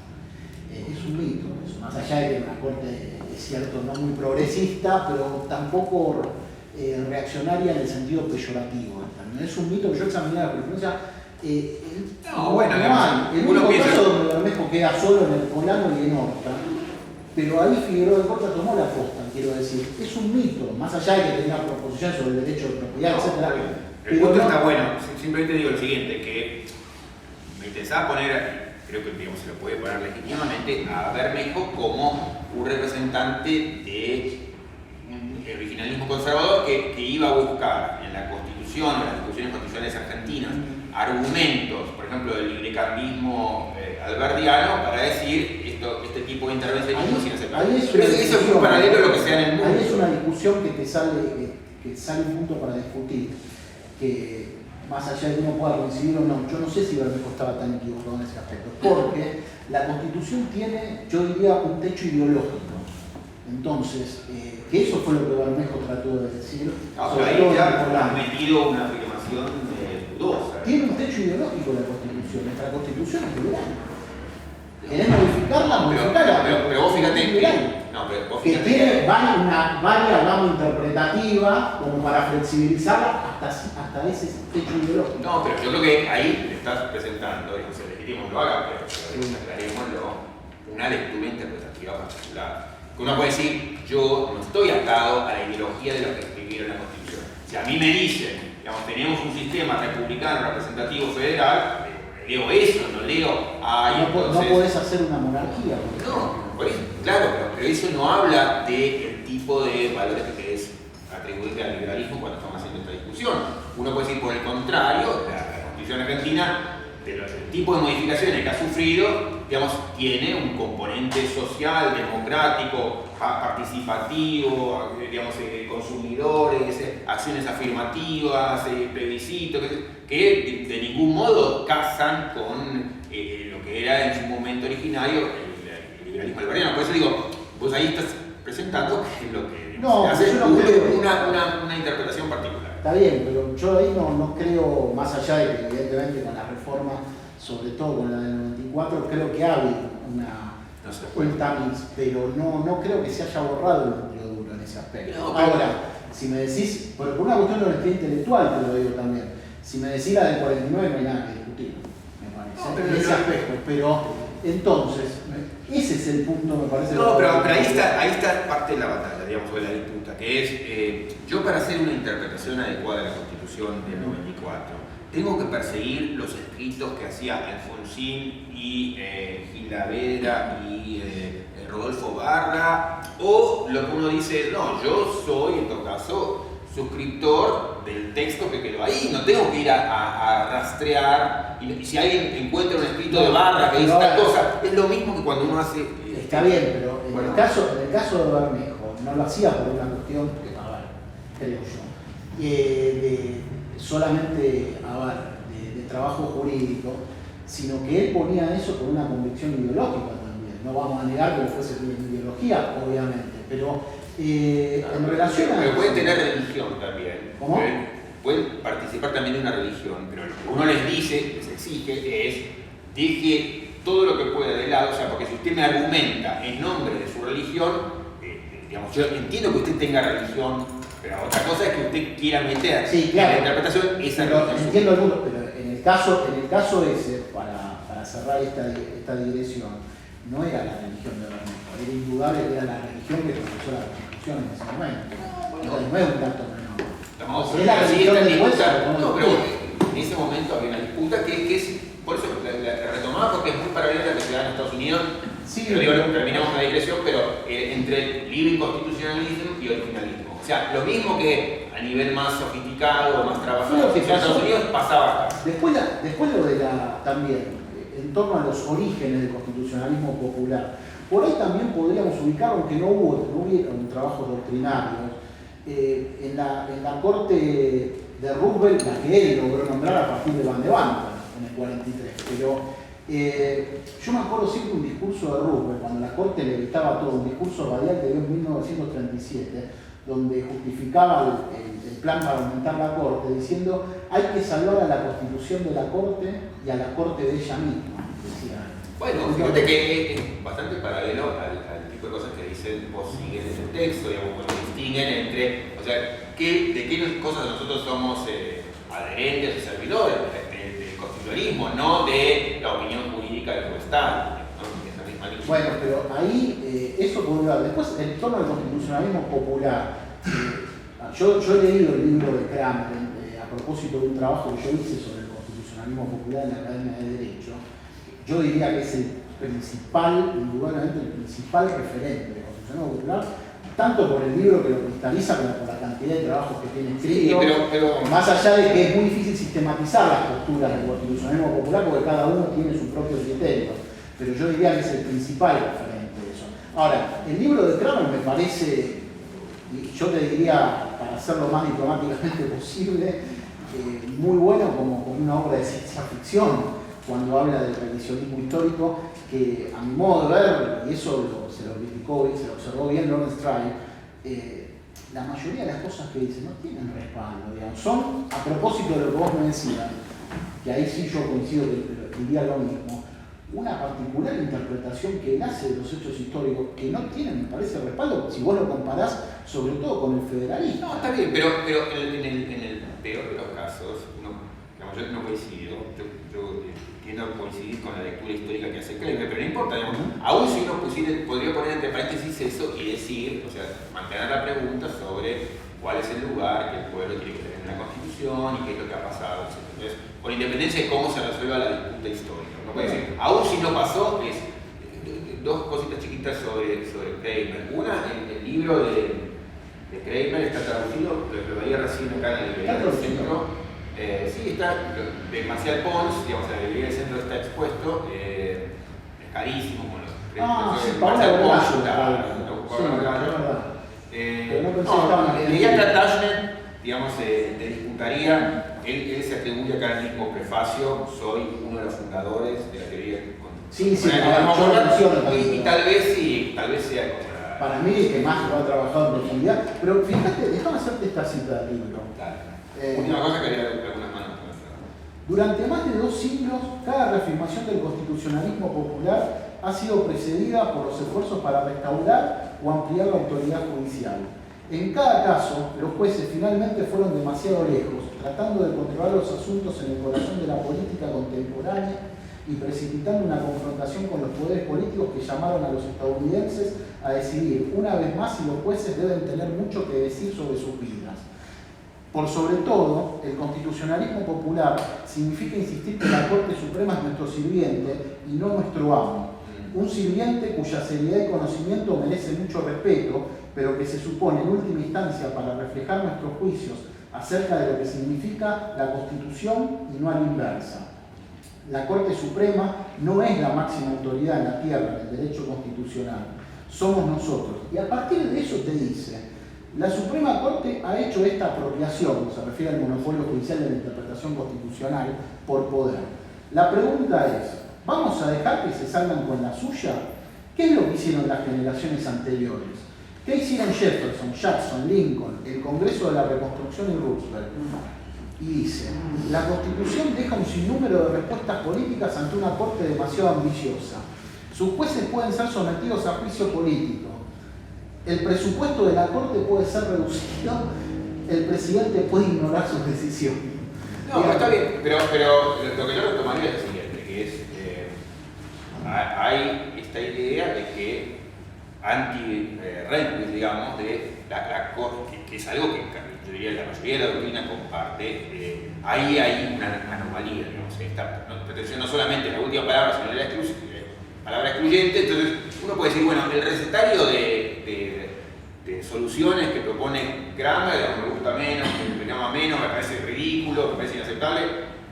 Es un mito, más allá de que una Corte, es cierto, no muy progresista, pero tampoco reaccionaria en el sentido peyorativo. Es un mito que yo examiné la jurisprudencia. El único caso donde Bermejo queda solo en el Polano y en Horta, pero ahí Figueroa de Corta tomó la posta, quiero decir. Es un mito, más allá de que tenga proposiciones sobre el derecho de propiedad, etc. El punto está bueno. Simplemente digo lo siguiente, que me interesaba poner, creo que, digamos, se lo puede poner legítimamente, a Bermejo como un representante de originalismo conservador que iba a buscar en la Constitución, en las discusiones constitucionales argentinas, argumentos, por ejemplo, del librecambismo alberdiano, para decir este tipo de intervencionismo es inaceptable. Pero eso es muy paralelo a lo que se da en el mundo. Ahí es una discusión que sale un punto para discutir, que más allá de que uno pueda coincidir o no, yo no sé si Bermejo estaba tan equivocado en ese aspecto, porque la Constitución tiene, yo diría, un techo ideológico. Entonces, que eso fue lo que Bermejo trató de decir. Pero ahí ya has metido una afirmación dudosa. Tiene un techo ideológico la Constitución. Nuestra Constitución es liberal. ¿Querés modificarla? Modificarla. Pero vos fíjate que tiene varias gamas interpretativas como para flexibilizarla hasta ese techo ideológico. No, pero yo creo que ahí le estás presentando, y no sé, legítimo lo haga, pero aclarémoslo, una lectura interpretativa particular. Que uno puede decir, yo no estoy atado a la ideología de lo que escribieron la Constitución. Si a mí me dicen, digamos, tenemos un sistema republicano representativo federal, leo eso, no leo, no podés hacer una monarquía. No, por eso, claro, pero eso no habla del tipo de valores que querés atribuirle al liberalismo cuando estamos haciendo esta discusión. Uno puede decir, por el contrario, la Constitución argentina, del tipo de modificaciones que ha sufrido, digamos, tiene un componente social, democrático, participativo, digamos, consumidores, acciones afirmativas, plebiscitos, que de ningún modo casan con lo que era en su momento originario el liberalismo bolivariano. Por eso digo, vos ahí estás presentando que es lo que hace una interpretación particular. Está bien, pero yo ahí no creo, más allá de que evidentemente con la reforma, sobre todo con la del 94, creo que ha habido un tamiz, pero no creo que se haya borrado el núcleo duro en ese aspecto. No, ahora, si me decís, por una cuestión de honestidad intelectual te lo digo también, si me decís la del 49 no hay nada que discutir, me parece, en ese aspecto, pero entonces, ese es el punto, me parece. No, pero ahí está parte de la batalla, digamos, de la disputa, que es, yo para hacer una interpretación adecuada de la Constitución del 94, tengo que perseguir los escritos que hacía Alfonsín y Gilavera y Rodolfo Barra, o lo que uno dice, no, yo soy en todo caso suscriptor del texto que quedó ahí, no tengo que ir a rastrear, y si alguien encuentra un escrito de Barra que dice tal cosa, es lo mismo que cuando uno hace... Está bien, pero en el caso de Bermejo, no lo hacía por una cuestión que, creo yo, solamente de trabajo jurídico, sino que él ponía eso por una convicción ideológica también. No vamos a negar que fuese una ideología, obviamente, pero en relación a... Pero pueden tener religión también. ¿Cómo? Pueden participar también de una religión, pero lo que uno les dice, les exige, es deje todo lo que pueda de lado, o sea, porque si usted me argumenta en nombre de su religión, digamos, yo entiendo que usted tenga religión, pero otra cosa es que usted quiera meter en la interpretación esa religión. Entiendo el punto, pero en el caso ese, para cerrar esta digresión, no era la religión de Bermejo, era indudable que era la religión que profesó la Constitución en ese momento. No es un dato menor. Es la religión de disputa. No, pero en ese momento había una disputa que es, por eso la retomaba, porque es muy paralela a la que se da en Estados Unidos. Sí, pero digo, terminamos la digresión, pero entre libre inconstitucionalismo y originalismo. O sea, lo mismo que a nivel más sofisticado, más trabajado en Estados Unidos, pasaba acá. Después lo de también, en torno a los orígenes del constitucionalismo popular, por ahí también podríamos ubicar, aunque no hubiera un trabajo doctrinario, en la corte de Roosevelt, la que él logró nombrar a partir de Van de Banter, en el 43, pero yo me acuerdo siempre un discurso de Roosevelt, cuando la corte le dictaba todo, un discurso radial que dio en 1937, donde justificaba el plan para aumentar la corte, diciendo hay que salvar a la constitución de la corte y a la corte de ella misma, decía. Bueno, fíjate que es bastante paralelo al tipo de cosas que dicen vos siguen en el texto, digamos, cuando distinguen entre, o sea, de qué cosas nosotros somos adherentes o servidores del constitucionalismo, no de la opinión jurídica del Estado. Bueno, pero ahí eso por un lado. Después, en torno al constitucionalismo popular, yo he leído el libro de Kramer a propósito de un trabajo que yo hice sobre el constitucionalismo popular en la Academia de Derecho. Yo diría que es indudablemente el principal referente del constitucionalismo popular, tanto por el libro que lo cristaliza como por la cantidad de trabajos que tiene escrito, sí, pero más allá de que es muy difícil sistematizar las posturas del constitucionalismo popular porque cada uno tiene su propio criterio. Pero yo diría que es el principal referente de eso. Ahora, el libro de Kramer me parece, yo te diría, para hacerlo lo más diplomáticamente posible, muy bueno como una obra de ciencia ficción, cuando habla del revisionismo histórico, que a mi modo de ver, y eso se lo criticó y se lo observó bien Lawrence Tribe, la mayoría de las cosas que dice no tienen respaldo, digamos. Son, a propósito de lo que vos me decías, que ahí sí yo coincido que diría lo mismo, una particular interpretación que él hace de los hechos históricos que no tienen, me parece, respaldo, si vos lo comparás sobre todo con el federalismo. No, está bien, pero en el peor de los casos, yo no coincido, yo tiendo a coincidir con la lectura histórica que hace Kleiber, pero no importa, digamos, aún si uno podría poner entre paréntesis eso y decir, o sea, mantener la pregunta sobre cuál es el lugar que el pueblo tiene que tener en la Constitución y qué es lo que ha pasado, etc. Entonces, con independencia de cómo se resuelva la disputa histórica. Uno puede decir, aún si no pasó, es dos cositas chiquitas sobre Kleiber. Una, el libro de Kleiber está traducido, lo veía recién acá en el librería del centro. Sí, está de Marcial Pons, digamos, la librería del centro está expuesto, es carísimo, como Marcial Pons, Leía Tataschner, digamos, te disputaría, él se atribuye acá en el mismo prefacio, soy uno de los fundadores de la teoría y tal vez sea como la... Para mí es que más lo ha trabajado en profundidad, pero fíjate, déjame hacerte esta cita del libro. Última cosa que haría algunas manos. Durante más de 2 siglos, cada reafirmación del constitucionalismo popular ha sido precedida por los esfuerzos para restaurar o ampliar la autoridad judicial. En cada caso, los jueces finalmente fueron demasiado lejos, tratando de controlar los asuntos en el corazón de la política contemporánea y precipitando una confrontación con los poderes políticos que llamaron a los estadounidenses a decidir una vez más si los jueces deben tener mucho que decir sobre sus vidas. Por sobre todo, el constitucionalismo popular significa insistir que la Corte Suprema es nuestro sirviente y no nuestro amo. Un sirviente cuya seriedad y conocimiento merece mucho respeto, pero que se supone en última instancia para reflejar nuestros juicios acerca de lo que significa la Constitución y no a la inversa. La Corte Suprema no es la máxima autoridad en la tierra del derecho constitucional, somos nosotros. Y a partir de eso te dice, la Suprema Corte ha hecho esta apropiación, se refiere al monopolio judicial de la interpretación constitucional, por poder. La pregunta es, ¿vamos a dejar que se salgan con la suya? ¿Qué es lo que hicieron las generaciones anteriores? ¿Qué hicieron Jefferson, Jackson, Lincoln, el Congreso de la Reconstrucción y Roosevelt? Y dice, la Constitución deja un sinnúmero de respuestas políticas ante una Corte demasiado ambiciosa. Sus jueces pueden ser sometidos a juicio político. El presupuesto de la Corte puede ser reducido, el presidente puede ignorar sus decisiones. No, pero está bien, pero lo que yo retomaría es lo siguiente, que es, hay esta idea de que anti-Rehnquist, digamos, de la Corte, que es algo que yo diría la mayoría de la doctrina comparte, ahí hay una anomalía, digamos, esta pretensión no solamente la última palabra, sino la palabra excluyente. Entonces uno puede decir, bueno, el recetario de soluciones que propone Kramer me gusta menos, me llama menos, me parece ridículo, me parece inaceptable,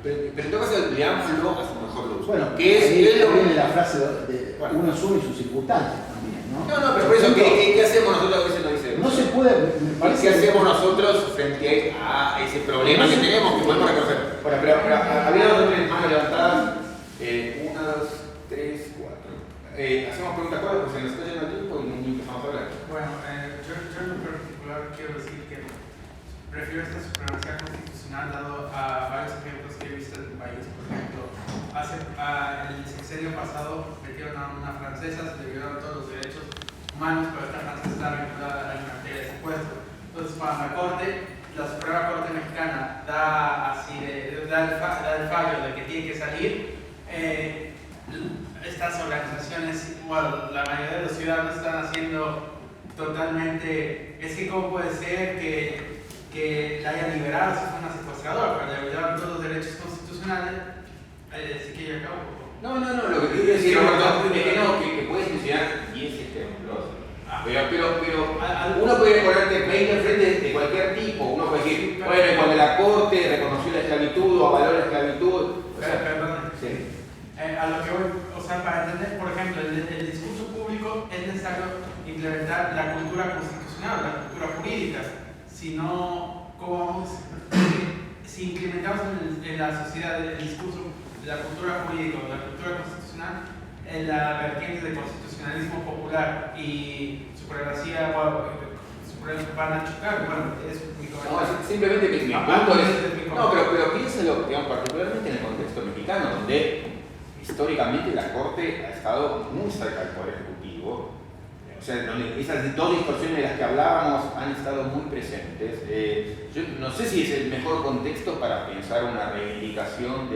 pero en todo caso leámoslo a su mejor luz. Bueno, que es viene la frase de uno asume sus circunstancias también, ¿no? No, pero por eso, ¿qué hacemos nosotros? A veces no dice. No se puede, me parece. ¿Qué hacemos nosotros frente a ese problema que tenemos, que podemos reconocer? Bueno, pero había dos o tres manos levantadas. 1, 2, 3, 4. Hacemos preguntas cortas porque se nos está yendo el tiempo y no empezamos a hablar. Bueno, yo en lo particular quiero decir que prefiero esta supremacía constitucional dado a varios ejemplos que he visto en el país. Por ejemplo, en el sexenio pasado metieron a una francesa, se le violaron todos los derechos humanos, pero esta francesa está vinculada a la materia de secuestro. Entonces, cuando la Corte, la Suprema Corte Mexicana da el fallo de que tiene que salir, estas organizaciones, bueno, la mayoría de los ciudadanos están haciendo totalmente, es que cómo puede ser que la hayan liberado si fue una secuestradora, pero le liberaron todos los derechos constitucionales, así que yo acabo. No, lo que quiero decir, Roberto, es que puedes mencionar 10 ejemplos, pero uno puede ponerte 20 enfrente de cualquier tipo. Uno puede decir, bueno, cuando la Corte reconoció la esclavitud o avaló la esclavitud. Perdón. Sí. A lo que voy, o sea, para entender, por ejemplo, el discurso público es necesario implementar la cultura constitucional, la cultura jurídica. Si no, ¿cómo vamos? Si implementamos en la sociedad el discurso la cultura jurídica o la cultura constitucional en la vertiente de constitucionalismo popular y supremacía, van a chocar. Bueno, es mi comentario. No, simplemente que mi punto es. No, pero piénsalo, digamos, particularmente en el contexto mexicano, donde históricamente la Corte ha estado muy cerca del Poder Ejecutivo. O sea, donde esas dos distorsiones de las que hablábamos han estado muy presentes. Yo no sé si es el mejor contexto para pensar una reivindicación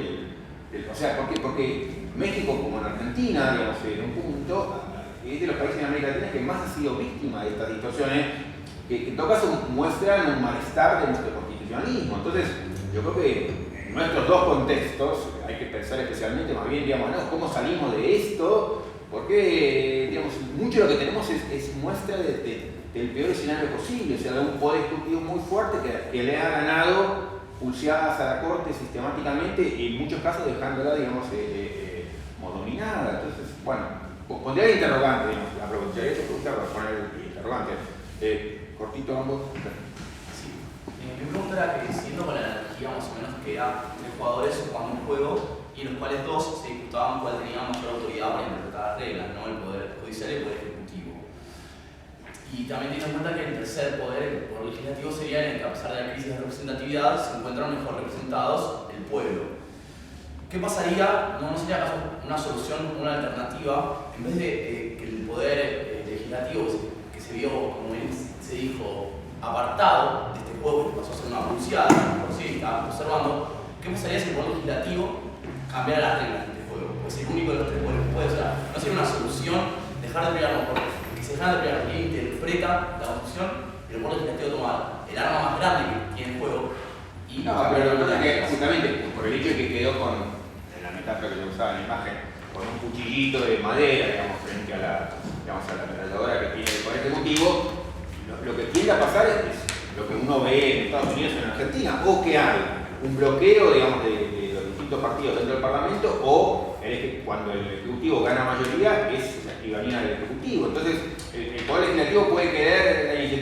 o sea, porque México, como en Argentina, digamos, en un punto, es de los países de América Latina que más ha sido víctima de estas distorsiones, que en todo caso muestran un malestar de nuestro constitucionalismo. Entonces, yo creo que en nuestros dos contextos hay que pensar especialmente, más bien, digamos, ¿no? ¿Cómo salimos de esto? Porque, digamos, mucho de lo que tenemos es muestra del peor escenario posible, o sea, de un poder ejecutivo muy fuerte que le ha ganado pulseadas a la Corte sistemáticamente y en muchos casos dejándola, digamos, dominada. Entonces, bueno, pondría el interrogante, digamos, aprovecharía esta pregunta para poner el interrogante. Cortito ambos. Sí. Mi pregunta era que, siguiendo con la analogía más o menos que era de jugadores jugando un juego y en los cuales dos se disputaban cuál tenía mayor autoridad para interpretar las reglas, ¿no? El poder judicial y el poder ejecutivo. Y también teniendo en cuenta que el tercer poder, el poder legislativo, sería en el que, a pesar de la crisis de representatividad, se encuentran mejor representados el pueblo. ¿Qué pasaría? ¿No sería acaso una solución, una alternativa, en vez de que el poder legislativo, que se vio, como bien se dijo, apartado de este juego, que pasó a ser una pulseada, por sí, estábamos observando, ¿qué pasaría si el poder legislativo cambiara las reglas de este juego? Pues es el único de los tres poderes que puede, o sea, no sería una solución dejar de pelear por que se dejan de pelear quien interpreta la Constitución y el poder legislativo toma el arma más grande que tiene el juego. Y no, pero lo que pasa es que justamente por el hecho de que quedó con, en la metáfora que yo usaba en la imagen, con un cuchillito de madera, digamos, frente a la ametralladora que tiene el Poder Ejecutivo, lo que tiende a pasar es lo que uno ve en Estados Unidos y en Argentina, o que hay un bloqueo, digamos, de los distintos partidos dentro del Parlamento, o cuando el Ejecutivo gana mayoría es la tiranía del Ejecutivo. Entonces, el Poder Legislativo puede querer la iniciativa